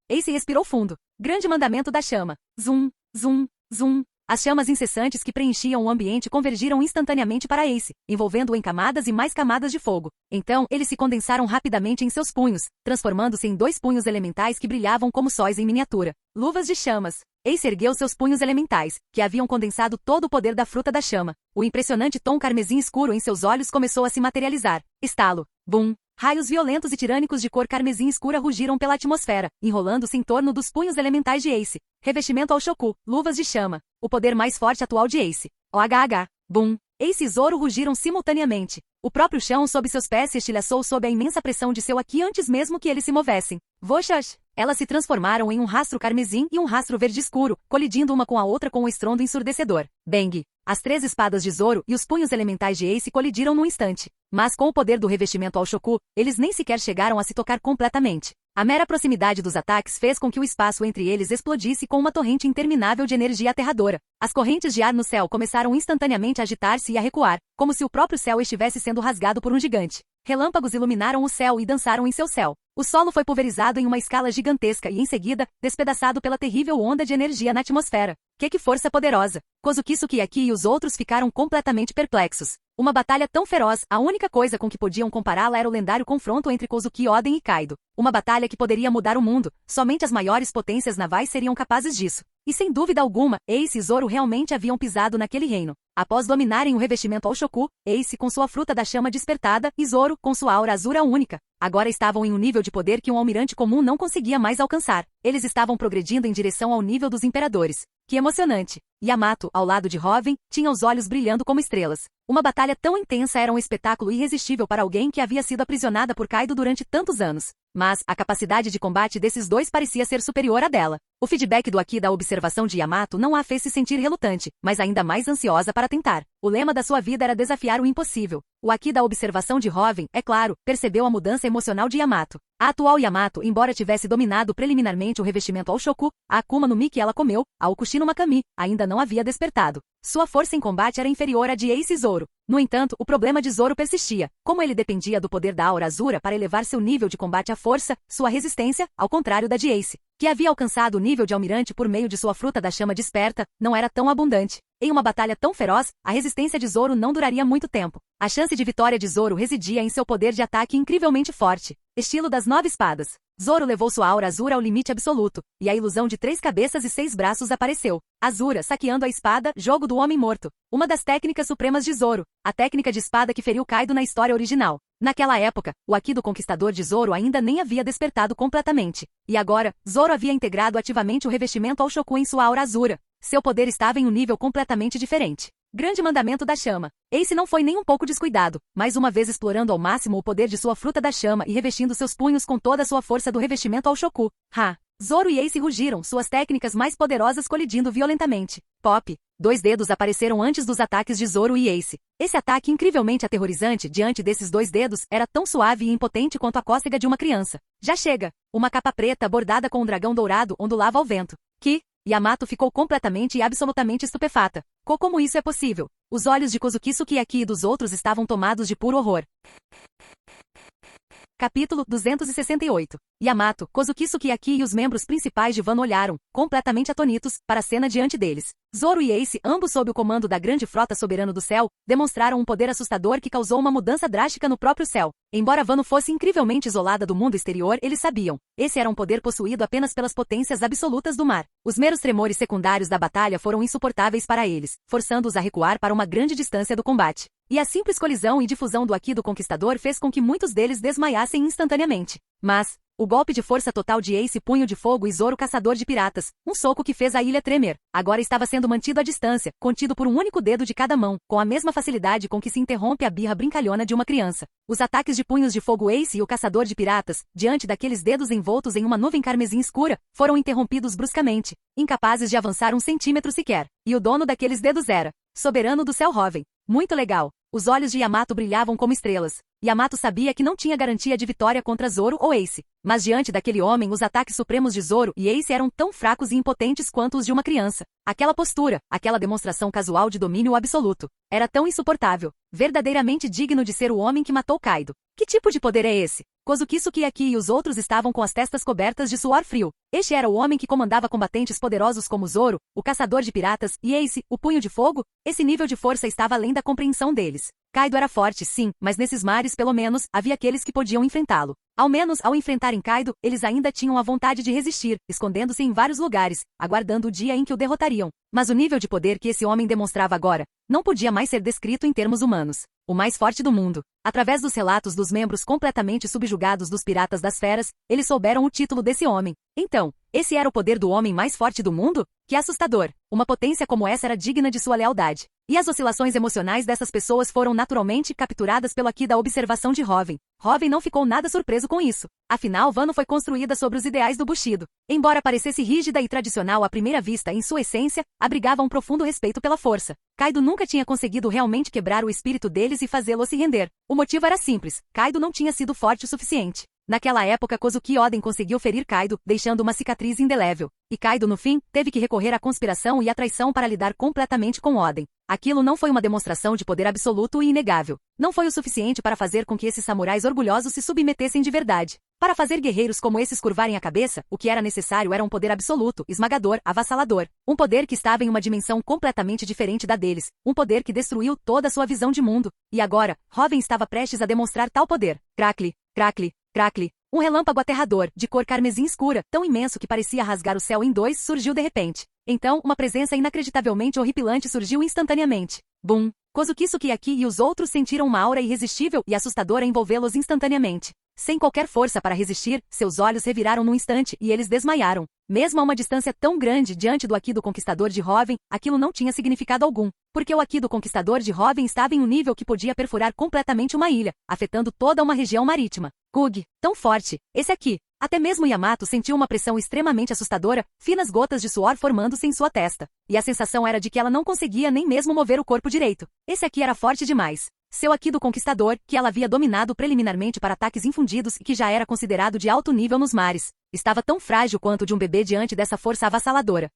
Ace respirou fundo. Grande mandamento da chama. Zum, zum, zum. As chamas incessantes que preenchiam o ambiente convergiram instantaneamente para Ace, envolvendo-o em camadas e mais camadas de fogo. Então, eles se condensaram rapidamente em seus punhos, transformando-se em 2 punhos elementais que brilhavam como sóis em miniatura. Luvas de chamas. Ace ergueu seus punhos elementais, que haviam condensado todo o poder da fruta da chama. O impressionante tom carmesim escuro em seus olhos começou a se materializar. Estalo. Bum. Raios violentos e tirânicos de cor carmesim escura rugiram pela atmosfera, enrolando-se em torno dos punhos elementais de Ace. Revestimento Oshoku, luvas de chama. O poder mais forte atual de Ace. OHH. Bum. Ace e Zoro rugiram simultaneamente. O próprio chão sob seus pés se estilhaçou sob a imensa pressão de seu Aqui antes mesmo que eles se movessem. Voxas. Elas se transformaram em um rastro carmesim e um rastro verde escuro, colidindo uma com a outra com um estrondo ensurdecedor. Bang! As 3 espadas de Zoro e os punhos elementais de Ace colidiram num instante. Mas com o poder do revestimento All-Shoku, eles nem sequer chegaram a se tocar completamente. A mera proximidade dos ataques fez com que o espaço entre eles explodisse com uma torrente interminável de energia aterradora. As correntes de ar no céu começaram instantaneamente a agitar-se e a recuar, como se o próprio céu estivesse sendo rasgado por um gigante. Relâmpagos iluminaram o céu e dançaram em seu céu. O solo foi pulverizado em uma escala gigantesca e, em seguida, despedaçado pela terrível onda de energia na atmosfera. Que força poderosa! Kozukisuki e os outros ficaram completamente perplexos. Uma batalha tão feroz, a única coisa com que podiam compará-la era o lendário confronto entre Kozuki Oden e Kaido. Uma batalha que poderia mudar o mundo, somente as maiores potências navais seriam capazes disso. E sem dúvida alguma, Ace e Zoro realmente haviam pisado naquele reino. Após dominarem o revestimento All-Shoku, Ace com sua fruta da chama despertada e Zoro com sua aura azura única, agora estavam em um nível de poder que um almirante comum não conseguia mais alcançar. Eles estavam progredindo em direção ao nível dos imperadores. Que emocionante! Yamato, ao lado de Hoven, tinha os olhos brilhando como estrelas. Uma batalha tão intensa era um espetáculo irresistível para alguém que havia sido aprisionada por Kaido durante tantos anos. Mas, a capacidade de combate desses dois parecia ser superior à dela. O feedback do Aki da observação de Yamato não a fez se sentir relutante, mas ainda mais ansiosa para tentar. O lema da sua vida era desafiar o impossível. O Aki da observação de Hoven, é claro, percebeu a mudança emocional de Yamato. A atual Yamato, embora tivesse dominado preliminarmente o revestimento All-Shoku, a Akuma no Mi que ela comeu, a Okushi no Makami, ainda não havia despertado. Sua força em combate era inferior à de Ace e Zoro. No entanto, o problema de Zoro persistia. Como ele dependia do poder da Aura Azura para elevar seu nível de combate à força, sua resistência, ao contrário da de Ace, que havia alcançado o nível de almirante por meio de sua fruta da chama desperta, não era tão abundante. Em uma batalha tão feroz, a resistência de Zoro não duraria muito tempo. A chance de vitória de Zoro residia em seu poder de ataque incrivelmente forte. Estilo das 9 espadas. Zoro levou sua aura Azura ao limite absoluto, e a ilusão de 3 cabeças e 6 braços apareceu. Azura saqueando a espada, jogo do homem morto. Uma das técnicas supremas de Zoro. A técnica de espada que feriu Kaido na história original. Naquela época, o Aki do Conquistador de Zoro ainda nem havia despertado completamente. E agora, Zoro havia integrado ativamente o revestimento All-Shoku em sua aura Azura. Seu poder estava em um nível completamente diferente. Grande mandamento da chama. Ace não foi nem um pouco descuidado, mais uma vez explorando ao máximo o poder de sua fruta da chama e revestindo seus punhos com toda a sua força do revestimento All-Shoku. Zoro e Ace rugiram, suas técnicas mais poderosas colidindo violentamente. Pop! 2 dedos apareceram antes dos ataques de Zoro e Ace. Esse ataque incrivelmente aterrorizante diante desses 2 dedos era tão suave e impotente quanto a cócega de uma criança. Já chega! Uma capa preta bordada com um dragão dourado ondulava ao vento. Yamato ficou completamente e absolutamente estupefata. Como isso é possível? Os olhos de Kozukisuki e dos outros estavam tomados de puro horror. Capítulo 268. Yamato, Kozukisuki e os membros principais de Wano olharam, completamente atonitos, para a cena diante deles. Zoro e Ace, ambos sob o comando da grande frota soberano do céu, demonstraram um poder assustador que causou uma mudança drástica no próprio céu. Embora Wano fosse incrivelmente isolada do mundo exterior, eles sabiam. Esse era um poder possuído apenas pelas potências absolutas do mar. Os meros tremores secundários da batalha foram insuportáveis para eles, forçando-os a recuar para uma grande distância do combate. E a simples colisão e difusão do Aki do Conquistador fez com que muitos deles desmaiassem instantaneamente. Mas, o golpe de força total de Ace Punho de Fogo e Zoro Caçador de Piratas, um soco que fez a ilha tremer, agora estava sendo mantido à distância, contido por um único dedo de cada mão, com a mesma facilidade com que se interrompe a birra brincalhona de uma criança. Os ataques de punhos de fogo Ace e o Caçador de Piratas, diante daqueles dedos envoltos em uma nuvem carmesim escura, foram interrompidos bruscamente, incapazes de avançar 1 centímetro sequer. E o dono daqueles dedos era Soberano do Céu Hoven. Muito legal. Os olhos de Yamato brilhavam como estrelas. Yamato sabia que não tinha garantia de vitória contra Zoro ou Ace. Mas diante daquele homem, os ataques supremos de Zoro e Ace eram tão fracos e impotentes quanto os de uma criança. Aquela postura, aquela demonstração casual de domínio absoluto, era tão insuportável, verdadeiramente digno de ser o homem que matou Kaido. Que tipo de poder é esse? Kozukisuki e os outros estavam com as testas cobertas de suor frio. Este era o homem que comandava combatentes poderosos como Zoro, o Caçador de Piratas, e Ace, o Punho de Fogo? Esse nível de força estava além da compreensão deles. Kaido era forte, sim, mas nesses mares, pelo menos, havia aqueles que podiam enfrentá-lo. Ao menos, ao enfrentarem Kaido, eles ainda tinham a vontade de resistir, escondendo-se em vários lugares, aguardando o dia em que o derrotariam. Mas o nível de poder que esse homem demonstrava agora não podia mais ser descrito em termos humanos. O mais forte do mundo. Através dos relatos dos membros completamente subjugados dos Piratas das Feras, eles souberam o título desse homem. Então, esse era o poder do homem mais forte do mundo? Que assustador! Uma potência como essa era digna de sua lealdade. E as oscilações emocionais dessas pessoas foram naturalmente capturadas pelo aqui da observação de Hoven. Hoven não ficou nada surpreso com isso. Afinal, Wano foi construída sobre os ideais do Bushido. Embora parecesse rígida e tradicional à primeira vista, em sua essência, abrigava um profundo respeito pela força. Kaido nunca tinha conseguido realmente quebrar o espírito deles e fazê-lo se render. O motivo era simples: Kaido não tinha sido forte o suficiente. Naquela época, Kozuki Oden conseguiu ferir Kaido, deixando uma cicatriz indelével. E Kaido, no fim, teve que recorrer à conspiração e à traição para lidar completamente com Oden. Aquilo não foi uma demonstração de poder absoluto e inegável. Não foi o suficiente para fazer com que esses samurais orgulhosos se submetessem de verdade. Para fazer guerreiros como esses curvarem a cabeça, o que era necessário era um poder absoluto, esmagador, avassalador. Um poder que estava em uma dimensão completamente diferente da deles. Um poder que destruiu toda a sua visão de mundo. E agora, Hoven estava prestes a demonstrar tal poder. Crackle, crackle, crackle. Um relâmpago aterrador, de cor carmesim escura, tão imenso que parecia rasgar o céu em dois, surgiu de repente. Então, uma presença inacreditavelmente horripilante surgiu instantaneamente. Bum! Kozuki Sukiyaki e os outros sentiram uma aura irresistível e assustadora envolvê-los instantaneamente. Sem qualquer força para resistir, seus olhos reviraram num instante e eles desmaiaram. Mesmo a uma distância tão grande diante do Aqui do Conquistador de Hoven, aquilo não tinha significado algum, porque o Aqui do Conquistador de Hoven estava em um nível que podia perfurar completamente uma ilha, afetando toda uma região marítima. Kug, tão forte, esse aqui. Até mesmo Yamato sentiu uma pressão extremamente assustadora, finas gotas de suor formando-se em sua testa. E a sensação era de que ela não conseguia nem mesmo mover o corpo direito. Esse aqui era forte demais. Seu Aqui do Conquistador, que ela havia dominado preliminarmente para ataques infundidos e que já era considerado de alto nível nos mares, estava tão frágil quanto de um bebê diante dessa força avassaladora.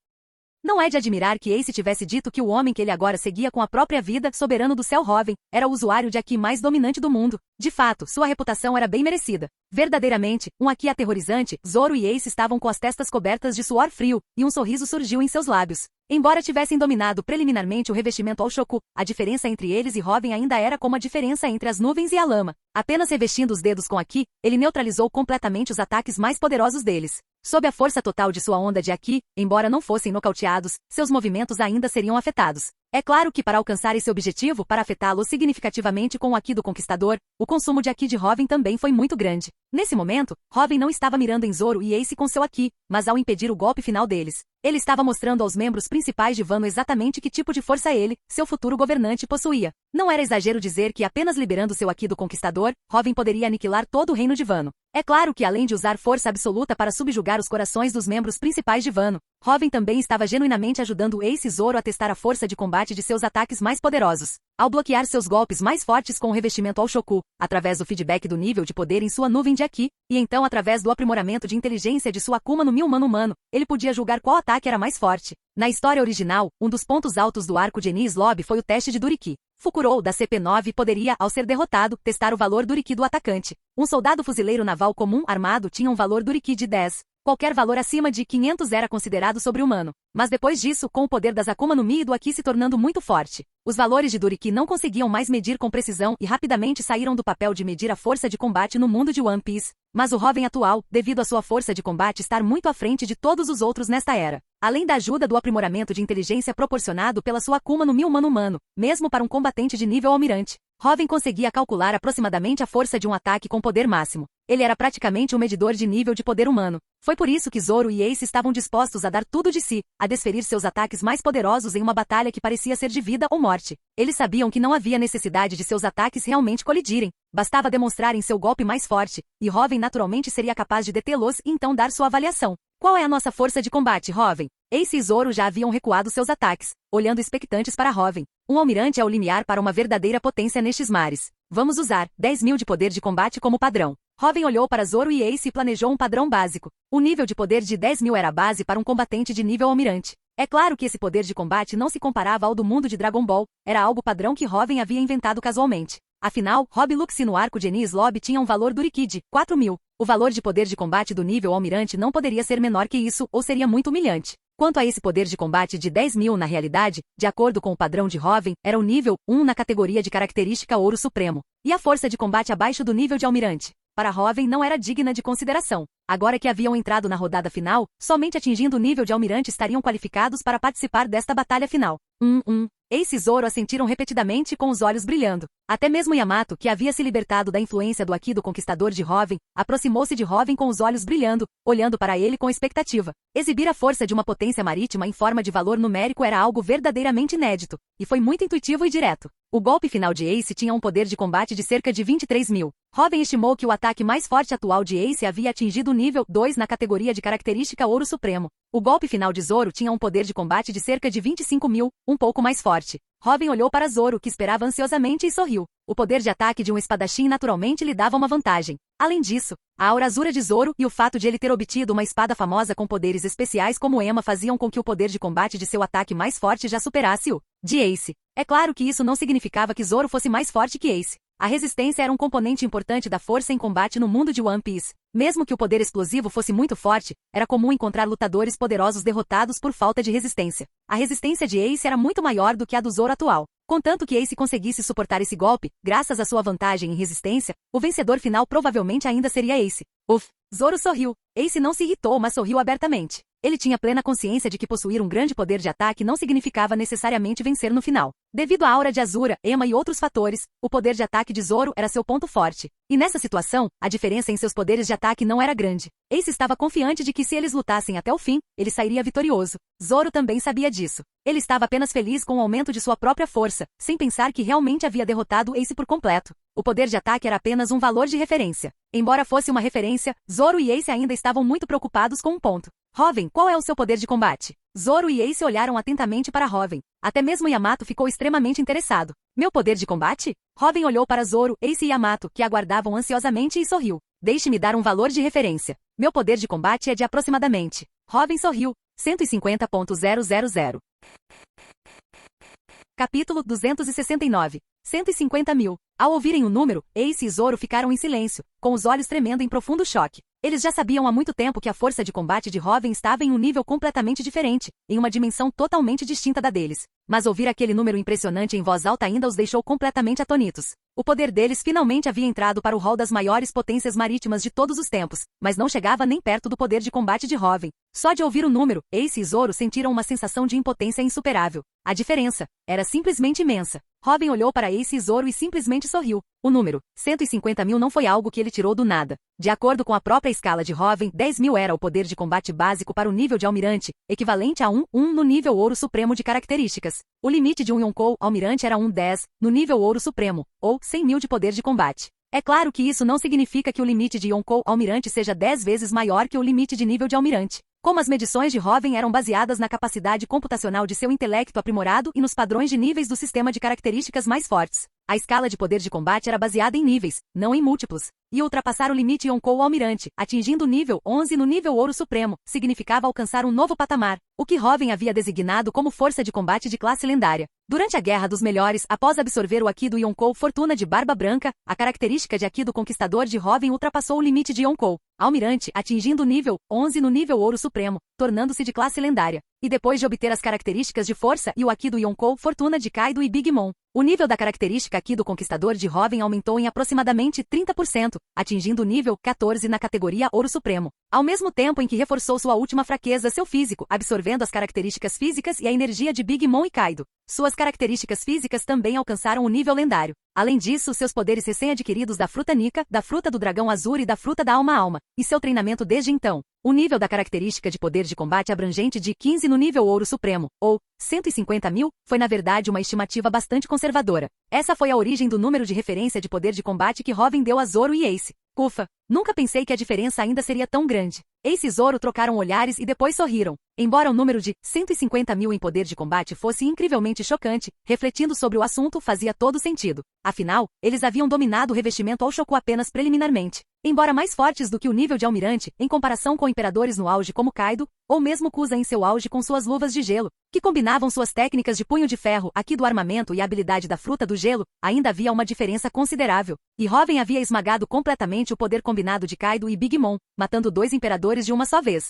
Não é de admirar que Ace tivesse dito que o homem que ele agora seguia com a própria vida, soberano do céu Hoven, era o usuário de Aqui mais dominante do mundo. De fato, sua reputação era bem merecida. Verdadeiramente, um Aqui aterrorizante, Zoro e Ace estavam com as testas cobertas de suor frio, e um sorriso surgiu em seus lábios. Embora tivessem dominado preliminarmente o revestimento ao Shoku, a diferença entre eles e Hoven ainda era como a diferença entre as nuvens e a lama. Apenas revestindo os dedos com Aqui, ele neutralizou completamente os ataques mais poderosos deles. Sob a força total de sua onda de Aqui, embora não fossem nocauteados, seus movimentos ainda seriam afetados. É claro que para alcançar esse objetivo, para afetá-lo significativamente com o Aqui do Conquistador, o consumo de Aqui de Hoven também foi muito grande. Nesse momento, Hoven não estava mirando em Zoro e Ace com seu Aqui, mas ao impedir o golpe final deles. Ele estava mostrando aos membros principais de Wano exatamente que tipo de força ele, seu futuro governante, possuía. Não era exagero dizer que apenas liberando seu Aqui do Conquistador, Hoven poderia aniquilar todo o reino de Wano. É claro que além de usar força absoluta para subjugar os corações dos membros principais de Wano, Hoven também estava genuinamente ajudando Ace e Zoro a testar a força de combate de seus ataques mais poderosos. Ao bloquear seus golpes mais fortes com o revestimento ao Shoku, através do feedback do nível de poder em sua nuvem de Aqui, e então através do aprimoramento de inteligência de sua Akuma no Mi humano, ele podia julgar qual ataque era mais forte. Na história original, um dos pontos altos do arco de Enies Lobby foi o teste de Duriki. Fukuro, da CP9, poderia, ao ser derrotado, testar o valor Duriki do atacante. Um soldado fuzileiro naval comum armado tinha um valor Duriki de 10. Qualquer valor acima de 500 era considerado sobre-humano. Mas depois disso, com o poder das Akuma no Mi e do Aqui se tornando muito forte, os valores de Duriki não conseguiam mais medir com precisão e rapidamente saíram do papel de medir a força de combate no mundo de One Piece. Mas o Hoven atual, devido à sua força de combate estar muito à frente de todos os outros nesta era, além da ajuda do aprimoramento de inteligência proporcionado pela sua Akuma no Mi humano, mesmo para um combatente de nível almirante, Hoven conseguia calcular aproximadamente a força de um ataque com poder máximo. Ele era praticamente um medidor de nível de poder humano. Foi por isso que Zoro e Ace estavam dispostos a dar tudo de si, a desferir seus ataques mais poderosos em uma batalha que parecia ser de vida ou morte. Eles sabiam que não havia necessidade de seus ataques realmente colidirem. Bastava demonstrarem seu golpe mais forte, e Hoven naturalmente seria capaz de detê-los e então dar sua avaliação. Qual é a nossa força de combate, Hoven? Ace e Zoro já haviam recuado seus ataques, olhando expectantes para Hoven. Um almirante é o limiar para uma verdadeira potência nestes mares. Vamos usar 10.000 de poder de combate como padrão. Hoven olhou para Zoro e Ace e planejou um padrão básico. O nível de poder de 10.000 era a base para um combatente de nível almirante. É claro que esse poder de combate não se comparava ao do mundo de Dragon Ball, era algo padrão que Hoven havia inventado casualmente. Afinal, Rob Luxy no arco de Enies Lobby tinha um valor Duriki de 4.000. O valor de poder de combate do nível almirante não poderia ser menor que isso ou seria muito humilhante. Quanto a esse poder de combate de 10.000 na realidade, de acordo com o padrão de Hoven, era o nível 1 na categoria de característica Ouro Supremo. E a força de combate abaixo do nível de almirante, para Hoven não era digna de consideração. Agora que haviam entrado na rodada final, somente atingindo o nível de almirante estariam qualificados para participar desta batalha final. Ace e Zoro assentiram repetidamente com os olhos brilhando. Até mesmo Yamato, que havia se libertado da influência do Aki do Conquistador de Hoven, aproximou-se de Hoven com os olhos brilhando, olhando para ele com expectativa. Exibir a força de uma potência marítima em forma de valor numérico era algo verdadeiramente inédito, e foi muito intuitivo e direto. O golpe final de Ace tinha um poder de combate de cerca de 23.000. Hoven estimou que o ataque mais forte atual de Ace havia atingido o nível 2 na categoria de característica Ouro Supremo. O golpe final de Zoro tinha um poder de combate de cerca de 25.000, um pouco mais forte. Hoven olhou para Zoro, que esperava ansiosamente, e sorriu. O poder de ataque de um espadachim naturalmente lhe dava uma vantagem. Além disso, a aura azura de Zoro e o fato de ele ter obtido uma espada famosa com poderes especiais como Ema faziam com que o poder de combate de seu ataque mais forte já superasse o de Ace. É claro que isso não significava que Zoro fosse mais forte que Ace. A resistência era um componente importante da força em combate no mundo de One Piece. Mesmo que o poder explosivo fosse muito forte, era comum encontrar lutadores poderosos derrotados por falta de resistência. A resistência de Ace era muito maior do que a do Zoro atual. Contanto que Ace conseguisse suportar esse golpe, graças à sua vantagem em resistência, o vencedor final provavelmente ainda seria Ace. Uff! Zoro sorriu. Ace não se irritou, mas sorriu abertamente. Ele tinha plena consciência de que possuir um grande poder de ataque não significava necessariamente vencer no final. Devido à aura de Azura, Ema e outros fatores, o poder de ataque de Zoro era seu ponto forte. E nessa situação, a diferença em seus poderes de ataque não era grande. Ace estava confiante de que se eles lutassem até o fim, ele sairia vitorioso. Zoro também sabia disso. Ele estava apenas feliz com o aumento de sua própria força, sem pensar que realmente havia derrotado Ace por completo. O poder de ataque era apenas um valor de referência. Embora fosse uma referência, Zoro e Ace ainda estavam muito preocupados com um ponto. Hoven, qual é o seu poder de combate? Zoro e Ace olharam atentamente para Hoven. Até mesmo Yamato ficou extremamente interessado. Meu poder de combate? Hoven olhou para Zoro, Ace e Yamato, que aguardavam ansiosamente, e sorriu. Deixe-me dar um valor de referência. Meu poder de combate é de aproximadamente. Hoven sorriu. 150.000. Capítulo 269. 150.000. Ao ouvirem o número, Ace e Zoro ficaram em silêncio, com os olhos tremendo em profundo choque. Eles já sabiam há muito tempo que a força de combate de Hoven estava em um nível completamente diferente, em uma dimensão totalmente distinta da deles. Mas ouvir aquele número impressionante em voz alta ainda os deixou completamente atônitos. O poder deles finalmente havia entrado para o hall das maiores potências marítimas de todos os tempos, mas não chegava nem perto do poder de combate de Hoven. Só de ouvir o número, Ace e Zoro sentiram uma sensação de impotência insuperável. A diferença era simplesmente imensa. Hoven olhou para Ace e Zoro e simplesmente sorriu. O número 150.000 não foi algo que ele tirou do nada. De acordo com a própria escala de Hoven, 10.000 era o poder de combate básico para o nível de almirante, equivalente a 1 no nível Ouro Supremo de características. O limite de um Yonkou almirante era 10 no nível Ouro Supremo, ou 100.000 de poder de combate. É claro que isso não significa que o limite de Yonkou almirante seja 10 vezes maior que o limite de nível de almirante. Como as medições de Hoven eram baseadas na capacidade computacional de seu intelecto aprimorado e nos padrões de níveis do sistema de características mais fortes, a escala de poder de combate era baseada em níveis, não em múltiplos. E ultrapassar o limite Yonkou almirante, atingindo o nível 11 no nível Ouro Supremo, significava alcançar um novo patamar, o que Hoven havia designado como força de combate de classe lendária. Durante a Guerra dos Melhores, após absorver o Aki do Yonkou Fortuna de Barba Branca, a característica de Aki do Conquistador de Hoven ultrapassou o limite de Yonkou almirante, atingindo o nível 11 no nível Ouro Supremo, tornando-se de classe lendária. E depois de obter as características de força e o Aki do Yonkou Fortuna de Kaido e Big Mom, o nível da característica Aki do Conquistador de Hoven aumentou em aproximadamente 30%, atingindo o nível 14 na categoria Ouro Supremo. Ao mesmo tempo em que reforçou sua última fraqueza, seu físico, absorvendo as características físicas e a energia de Big Mom e Kaido. Suas características físicas também alcançaram o nível lendário. Além disso, seus poderes recém-adquiridos da Fruta Nika, da Fruta do Dragão Azul e da Fruta da Alma, e seu treinamento desde então. O nível da característica de poder de combate abrangente de 15 no nível Ouro Supremo, ou 150.000, foi na verdade uma estimativa bastante conservadora. Essa foi a origem do número de referência de poder de combate que Hoven deu a Zoro e Ace. Ufa! Nunca pensei que a diferença ainda seria tão grande. Ace e Zoro trocaram olhares e depois sorriram. Embora o número de 150.000 em poder de combate fosse incrivelmente chocante, refletindo sobre o assunto fazia todo sentido. Afinal, eles haviam dominado o revestimento ao Shoku apenas preliminarmente. Embora mais fortes do que o nível de almirante, em comparação com imperadores no auge como Kaido, ou mesmo Kusa em seu auge com suas luvas de gelo, que combinavam suas técnicas de punho de ferro, Aki do armamento e a habilidade da fruta do gelo, ainda havia uma diferença considerável. E Hoven havia esmagado completamente o poder combinado de Kaido e Big Mom, matando 2 imperadores de uma só vez.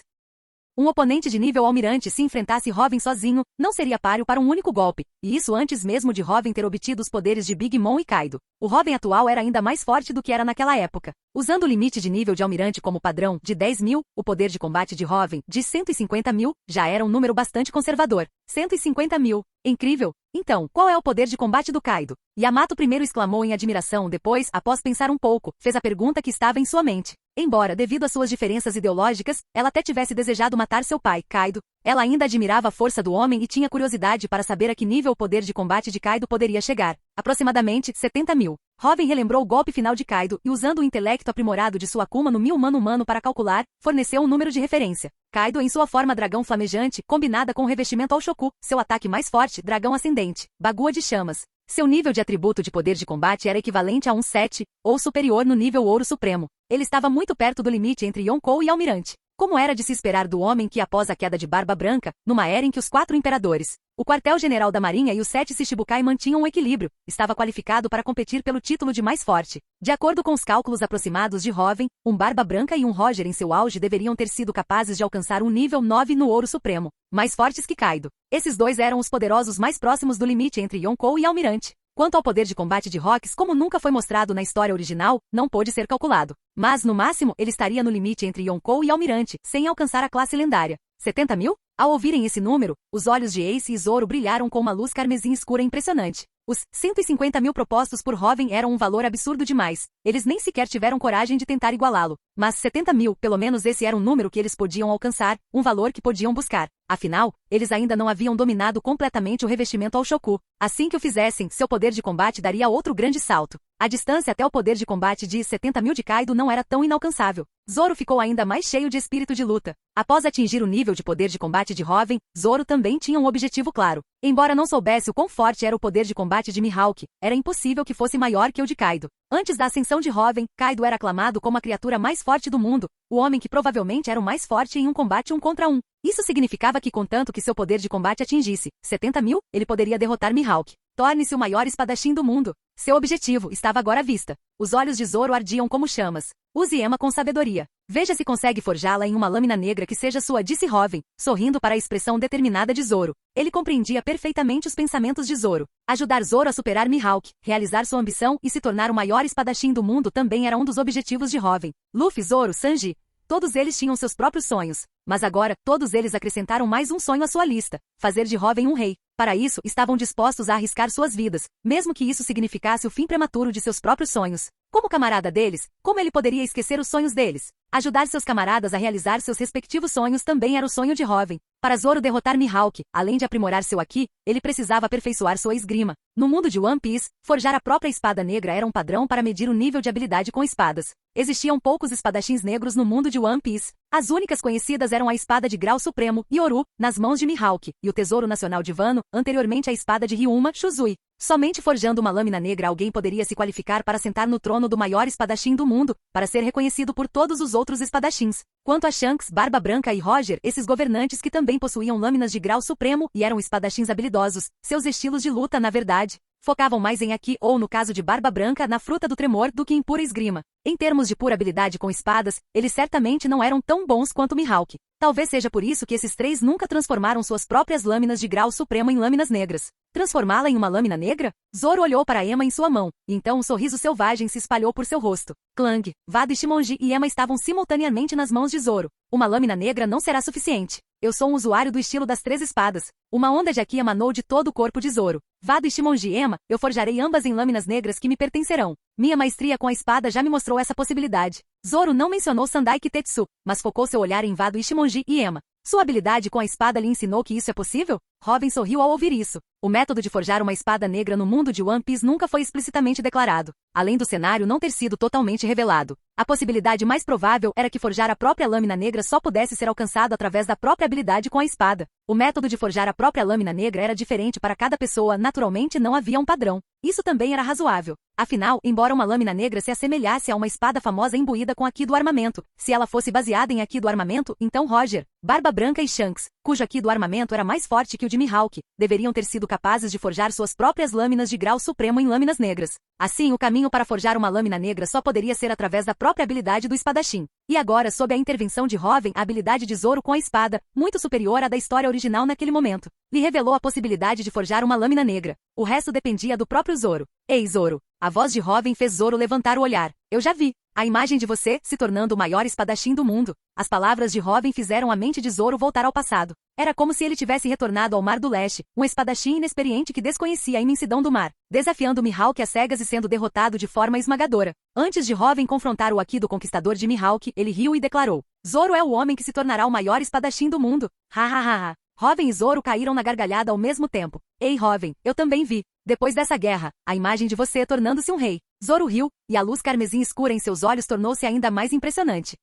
Um oponente de nível almirante se enfrentasse Robin sozinho, não seria páreo para um único golpe, e isso antes mesmo de Robin ter obtido os poderes de Big Mom e Kaido. O Robin atual era ainda mais forte do que era naquela época. Usando o limite de nível de almirante como padrão, de 10.000, o poder de combate de Robin, de 150.000, já era um número bastante conservador. 150.000. Incrível! Então, qual é o poder de combate do Kaido? Yamato primeiro exclamou em admiração, depois, após pensar um pouco, fez a pergunta que estava em sua mente. Embora, devido às suas diferenças ideológicas, ela até tivesse desejado matar seu pai, Kaido, ela ainda admirava a força do homem e tinha curiosidade para saber a que nível o poder de combate de Kaido poderia chegar. Aproximadamente 70.000. Robin relembrou o golpe final de Kaido e, usando o intelecto aprimorado de sua Akuma no 1000 mano humano para calcular, forneceu um número de referência. Kaido em sua forma dragão flamejante, combinada com o revestimento ao Shoku, seu ataque mais forte, dragão ascendente, bagua de chamas. Seu nível de atributo de poder de combate era equivalente a um 7, ou superior no nível Ouro Supremo. Ele estava muito perto do limite entre Yonkou e Almirante. Como era de se esperar do homem que, após a queda de Barba Branca, numa era em que os 4 imperadores, o quartel-general da Marinha e os 7 Shichibukai mantinham um equilíbrio, estava qualificado para competir pelo título de mais forte. De acordo com os cálculos aproximados de Robin, um Barba Branca e um Roger em seu auge deveriam ter sido capazes de alcançar um nível 9 no Ouro Supremo, mais fortes que Kaido. Esses dois eram os poderosos mais próximos do limite entre Yonkou e Almirante. Quanto ao poder de combate de Rocks, como nunca foi mostrado na história original, não pôde ser calculado. Mas, no máximo, ele estaria no limite entre Yonkou e Almirante, sem alcançar a classe lendária. 70.000? Ao ouvirem esse número, os olhos de Ace e Zoro brilharam com uma luz carmesim escura impressionante. Os 150.000 propostos por Robin eram um valor absurdo demais. Eles nem sequer tiveram coragem de tentar igualá-lo. Mas 70.000, pelo menos esse era um número que eles podiam alcançar, um valor que podiam buscar. Afinal, eles ainda não haviam dominado completamente o revestimento ao Shoku. Assim que o fizessem, seu poder de combate daria outro grande salto. A distância até o poder de combate de 70.000 de Kaido não era tão inalcançável. Zoro ficou ainda mais cheio de espírito de luta. Após atingir o nível de poder de combate de Robin, Zoro também tinha um objetivo claro. Embora não soubesse o quão forte era o poder de combate de Mihawk, era impossível que fosse maior que o de Kaido. Antes da ascensão de Robin, Kaido era aclamado como a criatura mais forte do mundo, o homem que provavelmente era o mais forte em um combate 1 contra 1. Isso significava que, contanto que seu poder de combate atingisse 70.000, ele poderia derrotar Mihawk. Torne-se o maior espadachim do mundo. Seu objetivo estava agora à vista. Os olhos de Zoro ardiam como chamas. Use Ema com sabedoria. Veja se consegue forjá-la em uma lâmina negra que seja sua, disse Robin, sorrindo para a expressão determinada de Zoro. Ele compreendia perfeitamente os pensamentos de Zoro. Ajudar Zoro a superar Mihawk, realizar sua ambição e se tornar o maior espadachim do mundo também era um dos objetivos de Robin. Luffy, Zoro, Sanji. Todos eles tinham seus próprios sonhos. Mas agora, todos eles acrescentaram mais um sonho à sua lista: fazer de Robin um rei. Para isso, estavam dispostos a arriscar suas vidas, mesmo que isso significasse o fim prematuro de seus próprios sonhos. Como camarada deles, como ele poderia esquecer os sonhos deles? Ajudar seus camaradas a realizar seus respectivos sonhos também era o sonho de Robin. Para Zoro derrotar Mihawk, além de aprimorar seu Haki, ele precisava aperfeiçoar sua esgrima. No mundo de One Piece, forjar a própria espada negra era um padrão para medir o nível de habilidade com espadas. Existiam poucos espadachins negros no mundo de One Piece. As únicas conhecidas eram a espada de grau supremo, Yoru, nas mãos de Mihawk, e o tesouro nacional de Wano, anteriormente a espada de Ryuma, Shuzui. Somente forjando uma lâmina negra alguém poderia se qualificar para sentar no trono do maior espadachim do mundo, para ser reconhecido por todos os outros espadachins. Quanto a Shanks, Barba Branca e Roger, esses governantes que também possuíam lâminas de grau supremo e eram espadachins habilidosos, seus estilos de luta, na verdade, focavam mais em Haki ou, no caso de Barba Branca, na fruta do tremor do que em pura esgrima. Em termos de pura habilidade com espadas, eles certamente não eram tão bons quanto Mihawk. Talvez seja por isso que esses três nunca transformaram suas próprias lâminas de grau supremo em lâminas negras. Transformá-la em uma lâmina negra? Zoro olhou para Ema em sua mão, e então um sorriso selvagem se espalhou por seu rosto. Clang, Vado e Shimonji e Ema estavam simultaneamente nas mãos de Zoro. Uma lâmina negra não será suficiente. Eu sou um usuário do estilo das 3 espadas. Uma onda de Haki emanou de todo o corpo de Zoro. Vado e Shimonji e Ema, eu forjarei ambas em lâminas negras que me pertencerão. Minha maestria com a espada já me mostrou essa possibilidade. Zoro não mencionou Sandai Kitetsu, mas focou seu olhar em Vado e Shimonji e Ema. Sua habilidade com a espada lhe ensinou que isso é possível? Robin sorriu ao ouvir isso. O método de forjar uma espada negra no mundo de One Piece nunca foi explicitamente declarado, além do cenário não ter sido totalmente revelado. A possibilidade mais provável era que forjar a própria lâmina negra só pudesse ser alcançado através da própria habilidade com a espada. O método de forjar a própria lâmina negra era diferente para cada pessoa, naturalmente não havia um padrão. Isso também era razoável. Afinal, embora uma lâmina negra se assemelhasse a uma espada famosa imbuída com Haki do armamento, se ela fosse baseada em Haki do armamento, então Roger, Barba Branca e Shanks, cujo Haki do armamento era mais forte que o de Mihawk, deveriam ter sido capazes de forjar suas próprias lâminas de grau supremo em lâminas negras. Assim, o caminho para forjar uma lâmina negra só poderia ser através da própria habilidade do espadachim. E agora, sob a intervenção de Hoven, a habilidade de Zoro com a espada, muito superior à da história original naquele momento, lhe revelou a possibilidade de forjar uma lâmina negra. O resto dependia do próprio Zoro. Ei, Zoro! A voz de Hoven fez Zoro levantar o olhar. Eu já vi. A imagem de você, se tornando o maior espadachim do mundo. As palavras de Hoven fizeram a mente de Zoro voltar ao passado. Era como se ele tivesse retornado ao Mar do Leste, um espadachim inexperiente que desconhecia a imensidão do mar, desafiando Mihawk às cegas e sendo derrotado de forma esmagadora. Antes de Hoven confrontar o Aki do conquistador de Mihawk, ele riu e declarou: Zoro é o homem que se tornará o maior espadachim do mundo. Ha ha ha ha. Hoven e Zoro caíram na gargalhada ao mesmo tempo. Ei, Hoven, eu também vi. Depois dessa guerra, a imagem de você tornando-se um rei. Zoro riu, e a luz carmesim escura em seus olhos tornou-se ainda mais impressionante.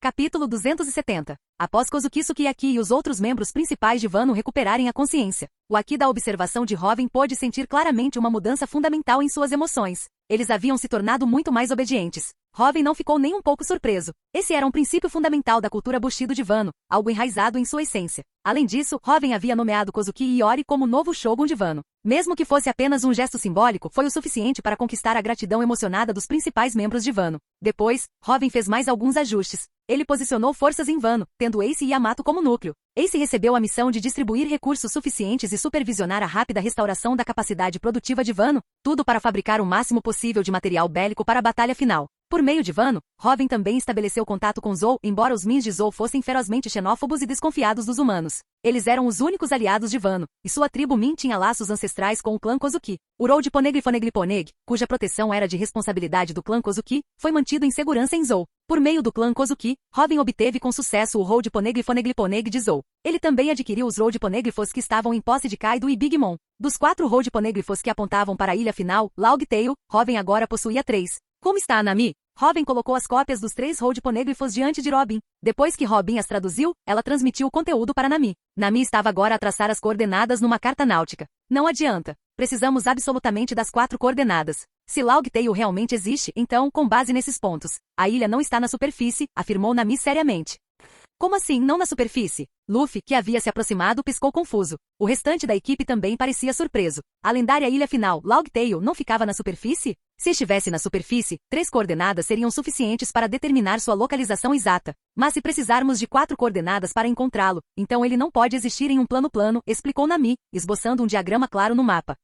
Capítulo 270. Após Kozuki Sukiyaki e os outros membros principais de Wano recuperarem a consciência, o Aki da observação de Hoven pôde sentir claramente uma mudança fundamental em suas emoções. Eles haviam se tornado muito mais obedientes. Hoven não ficou nem um pouco surpreso. Esse era um princípio fundamental da cultura Bushido de Wano, algo enraizado em sua essência. Além disso, Hoven havia nomeado Kozuki Iori como novo Shogun de Wano. Mesmo que fosse apenas um gesto simbólico, foi o suficiente para conquistar a gratidão emocionada dos principais membros de Wano. Depois, Hoven fez mais alguns ajustes. Ele posicionou forças em Wano, tendo Ace e Yamato como núcleo. Ace recebeu a missão de distribuir recursos suficientes e supervisionar a rápida restauração da capacidade produtiva de Wano, tudo para fabricar o máximo possível de material bélico para a batalha final. Por meio de Wano, Hoven também estabeleceu contato com Zou, embora os Mins de Zou fossem ferozmente xenófobos e desconfiados dos humanos. Eles eram os únicos aliados de Wano, e sua tribo Min tinha laços ancestrais com o clã Kozuki. O Road Poneglyphoneglyphoneg, cuja proteção era de responsabilidade do clã Kozuki, foi mantido em segurança em Zou. Por meio do clã Kozuki, Hoven obteve com sucesso o Road Poneglyphoneglyphoneg de Zou. Ele também adquiriu os Road Poneglyphos que estavam em posse de Kaido e Big Mom. Dos 4 Road Poneglyphos que apontavam para a ilha final, Logtail, Hoven agora possuía 3. Como está a Nami? Hoven colocou as cópias dos 3 Road Poneglyphos diante de Robin. Depois que Robin as traduziu, ela transmitiu o conteúdo para Nami. Nami estava agora a traçar as coordenadas numa carta náutica. Não adianta. Precisamos absolutamente das 4 coordenadas. Se Logtail realmente existe, então, com base nesses pontos, a ilha não está na superfície, afirmou Nami seriamente. Como assim, não na superfície? Luffy, que havia se aproximado, piscou confuso. O restante da equipe também parecia surpreso. A lendária ilha final, Logtail, não ficava na superfície? Se estivesse na superfície, 3 coordenadas seriam suficientes para determinar sua localização exata. Mas se precisarmos de 4 coordenadas para encontrá-lo, então ele não pode existir em um plano, explicou Nami, esboçando um diagrama claro no mapa.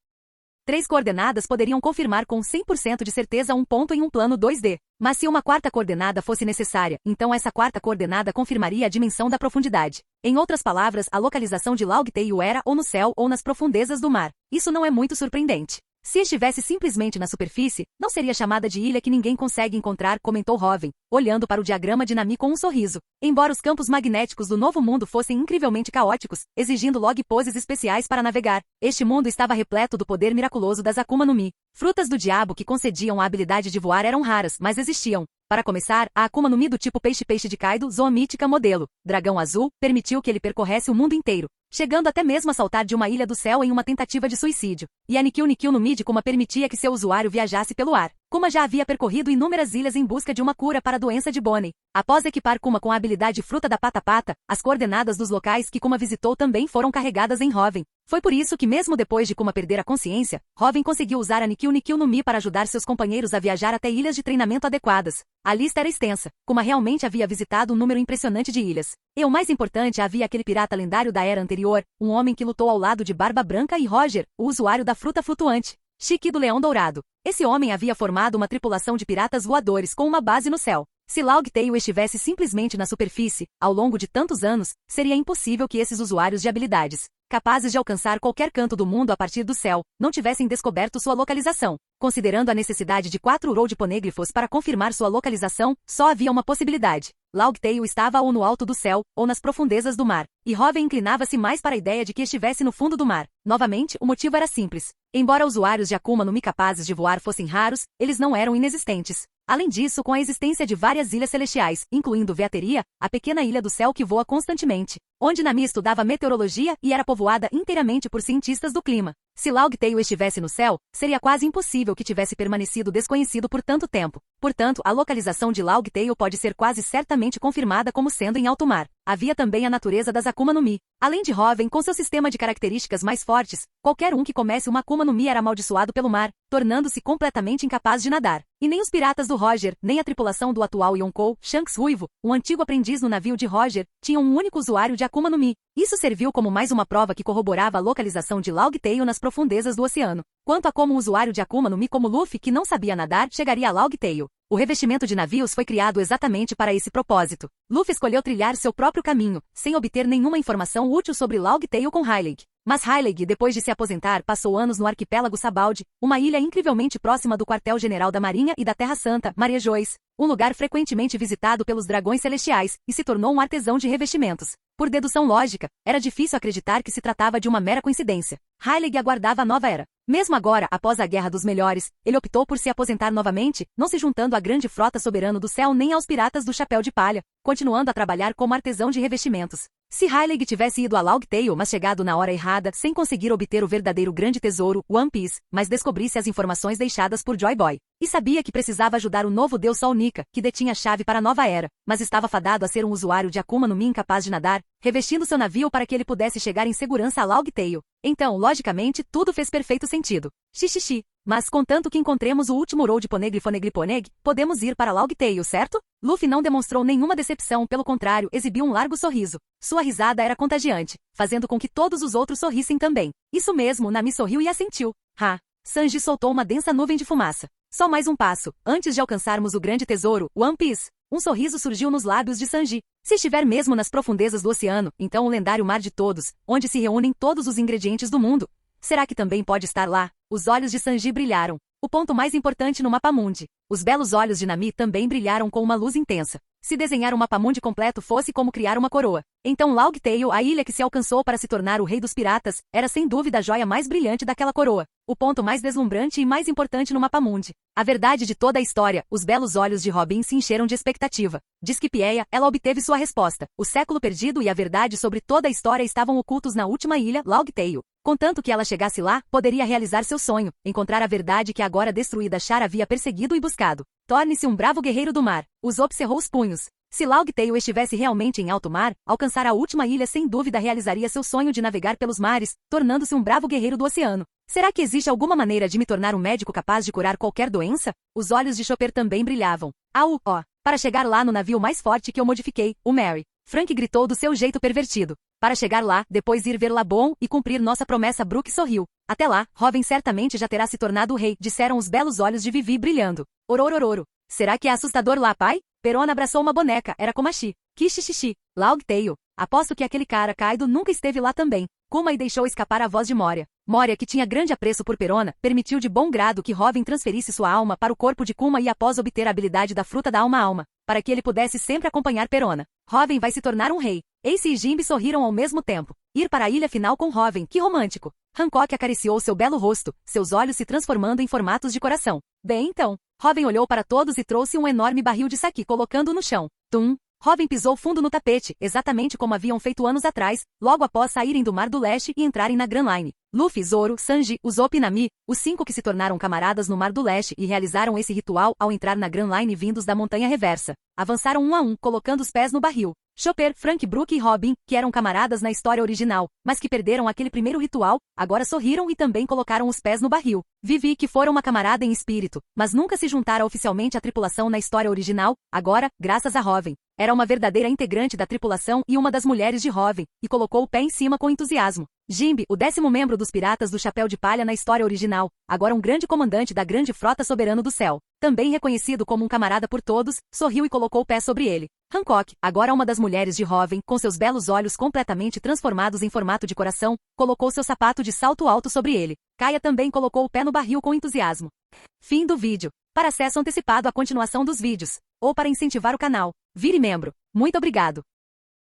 3 coordenadas poderiam confirmar com 100% de certeza um ponto em um plano 2D. Mas se uma 4ª coordenada fosse necessária, então essa 4ª coordenada confirmaria a dimensão da profundidade. Em outras palavras, a localização de Logtail era ou no céu ou nas profundezas do mar. Isso não é muito surpreendente. Se estivesse simplesmente na superfície, não seria chamada de ilha que ninguém consegue encontrar, comentou Hoven, olhando para o diagrama de Nami com um sorriso. Embora os campos magnéticos do Novo Mundo fossem incrivelmente caóticos, exigindo log poses especiais para navegar, este mundo estava repleto do poder miraculoso das Akuma no Mi. Frutas do diabo que concediam a habilidade de voar eram raras, mas existiam. Para começar, a Akuma no Mi do tipo peixe-peixe de Kaido, Zoa Mítica modelo, Dragão Azul, permitiu que ele percorresse o mundo inteiro, chegando até mesmo a saltar de uma ilha do céu em uma tentativa de suicídio. E a Nikyu no Mi de Kuma permitia que seu usuário viajasse pelo ar. Kuma já havia percorrido inúmeras ilhas em busca de uma cura para a doença de Bonnie. Após equipar Kuma com a habilidade Fruta da Pata-Pata, as coordenadas dos locais que Kuma visitou também foram carregadas em Hoven. Foi por isso que mesmo depois de Kuma perder a consciência, Hoven conseguiu usar a Nikyu no Mi para ajudar seus companheiros a viajar até ilhas de treinamento adequadas. A lista era extensa. Kuma realmente havia visitado um número impressionante de ilhas. E o mais importante, havia aquele pirata lendário da era anterior, um homem que lutou ao lado de Barba Branca e Roger, o usuário da fruta flutuante. Shiki do Leão Dourado. Esse homem havia formado uma tripulação de piratas voadores com uma base no céu. Se Logtail estivesse simplesmente na superfície, ao longo de tantos anos, seria impossível que esses usuários de habilidades, capazes de alcançar qualquer canto do mundo a partir do céu, não tivessem descoberto sua localização. Considerando a necessidade de 4 Road Poneglyphos para confirmar sua localização, só havia uma possibilidade. Logtail estava ou no alto do céu, ou nas profundezas do mar. E Hoven inclinava-se mais para a ideia de que estivesse no fundo do mar. Novamente, o motivo era simples. Embora usuários de Akuma no Mi capazes de voar fossem raros, eles não eram inexistentes. Além disso, com a existência de várias ilhas celestiais, incluindo Veateria, a pequena ilha do céu que voa constantemente, onde Nami estudava meteorologia e era povoada inteiramente por cientistas do clima. Se Logtail estivesse no céu, seria quase impossível que tivesse permanecido desconhecido por tanto tempo. Portanto, a localização de Logtail pode ser quase certamente confirmada como sendo em alto mar. Havia também a natureza das Akuma no Mi. Além de Robin com seu sistema de características mais fortes, qualquer um que comesse uma Akuma no Mi era amaldiçoado pelo mar, tornando-se completamente incapaz de nadar. E nem os piratas do Roger, nem a tripulação do atual Yonkou, Shanks Ruivo, um antigo aprendiz no navio de Roger, tinham um único usuário de Akuma no Mi. Isso serviu como mais uma prova que corroborava a localização de Logtail nas profundezas do oceano. Quanto a como um usuário de Akuma no Mi como Luffy que não sabia nadar chegaria a Logtail. O revestimento de navios foi criado exatamente para esse propósito. Luffy escolheu trilhar seu próprio caminho, sem obter nenhuma informação útil sobre Logtail com Hyleg. Mas Hyleg, depois de se aposentar, passou anos no arquipélago Sabaldi, uma ilha incrivelmente próxima do quartel-general da Marinha e da Terra Santa, Marejois, um lugar frequentemente visitado pelos dragões celestiais, e se tornou um artesão de revestimentos. Por dedução lógica, era difícil acreditar que se tratava de uma mera coincidência. Hyleg aguardava a nova era. Mesmo agora, após a Guerra dos Melhores, ele optou por se aposentar novamente, não se juntando à grande frota soberana do céu nem aos piratas do chapéu de palha, continuando a trabalhar como artesão de revestimentos. Se Hyleg tivesse ido a Logtail, mas chegado na hora errada, sem conseguir obter o verdadeiro grande tesouro, One Piece, mas descobrisse as informações deixadas por Joy Boy, e sabia que precisava ajudar o novo deus Sol Nika, que detinha a chave para a nova era, mas estava fadado a ser um usuário de Akuma no Mi incapaz de nadar, revestindo seu navio para que ele pudesse chegar em segurança a Logtail. Então, logicamente, tudo fez perfeito sentido. Xixixi. Mas contanto que encontremos o último Road Poneglyph, podemos ir para Logtail, certo? Luffy não demonstrou nenhuma decepção, pelo contrário, exibiu um largo sorriso. Sua risada era contagiante, fazendo com que todos os outros sorrissem também. Isso mesmo, Nami sorriu e assentiu. Sanji soltou uma densa nuvem de fumaça. Só mais um passo, antes de alcançarmos o grande tesouro, One Piece. Um sorriso surgiu nos lábios de Sanji. Se estiver mesmo nas profundezas do oceano, então o lendário Mar de Todos, onde se reúnem todos os ingredientes do mundo. Será que também pode estar lá? Os olhos de Sanji brilharam. O ponto mais importante no mapamundi. Os belos olhos de Nami também brilharam com uma luz intensa. Se desenhar um mapamundi completo fosse como criar uma coroa. Então Logtail, a ilha que se alcançou para se tornar o rei dos piratas, era sem dúvida a joia mais brilhante daquela coroa. O ponto mais deslumbrante e mais importante no mapamundi. A verdade de toda a história, os belos olhos de Robin se encheram de expectativa. Diz que Pieia, ela obteve sua resposta. O século perdido e a verdade sobre toda a história estavam ocultos na última ilha, Logtail. Contanto que ela chegasse lá, poderia realizar seu sonho, encontrar a verdade que a agora destruída Char havia perseguido e buscado. Torne-se um bravo guerreiro do mar. Usopp cerrou os punhos. Se Logtail estivesse realmente em alto mar, alcançar a última ilha sem dúvida realizaria seu sonho de navegar pelos mares, tornando-se um bravo guerreiro do oceano. Será que existe alguma maneira de me tornar um médico capaz de curar qualquer doença? Os olhos de Chopper também brilhavam. Para chegar lá no navio mais forte que eu modifiquei, o Mary. Frank gritou do seu jeito pervertido. Para chegar lá, depois ir ver Labon e cumprir nossa promessa, Brook sorriu. Até lá, Robin certamente já terá se tornado o rei, disseram os belos olhos de Vivi brilhando. Ororororo. Será que é assustador lá, pai? Perona abraçou uma boneca, era Komachi. Kishixixi. Logtail. Aposto que aquele cara Kaido nunca esteve lá também. Kuma e deixou escapar a voz de Moria. Moria, que tinha grande apreço por Perona, permitiu de bom grado que Robin transferisse sua alma para o corpo de Kuma e após obter a habilidade da fruta da alma, para que ele pudesse sempre acompanhar Perona. Robin vai se tornar um rei. Ace e Jinbe sorriram ao mesmo tempo. Ir para a ilha final com Robin, que romântico. Hancock acariciou seu belo rosto, seus olhos se transformando em formatos de coração. Bem então. Robin olhou para todos e trouxe um enorme barril de saki colocando no chão. Tum! Robin pisou fundo no tapete, exatamente como haviam feito anos atrás, logo após saírem do Mar do Leste e entrarem na Grand Line. Luffy, Zoro, Sanji, Usopp e Nami, os 5 que se tornaram camaradas no Mar do Leste e realizaram esse ritual ao entrar na Grand Line vindos da Montanha Reversa. Avançaram um a um, colocando os pés no barril. Chopper, Frank, Brook e Robin, que eram camaradas na história original, mas que perderam aquele primeiro ritual, agora sorriram e também colocaram os pés no barril. Vivi, que fora uma camarada em espírito, mas nunca se juntara oficialmente à tripulação na história original, agora, graças a Robin, era uma verdadeira integrante da tripulação e uma das mulheres de Robin, e colocou o pé em cima com entusiasmo. Jinbe, o 10º membro dos Piratas do Chapéu de Palha na história original, agora um grande comandante da grande frota soberano do céu, também reconhecido como um camarada por todos, sorriu e colocou o pé sobre ele. Hancock, agora uma das mulheres de Robin, com seus belos olhos completamente transformados em formato de coração, colocou seu sapato de salto alto sobre ele. Kaia também colocou o pé no barril com entusiasmo. Fim do vídeo. Para acesso antecipado à continuação dos vídeos, ou para incentivar o canal, vire membro. Muito obrigado.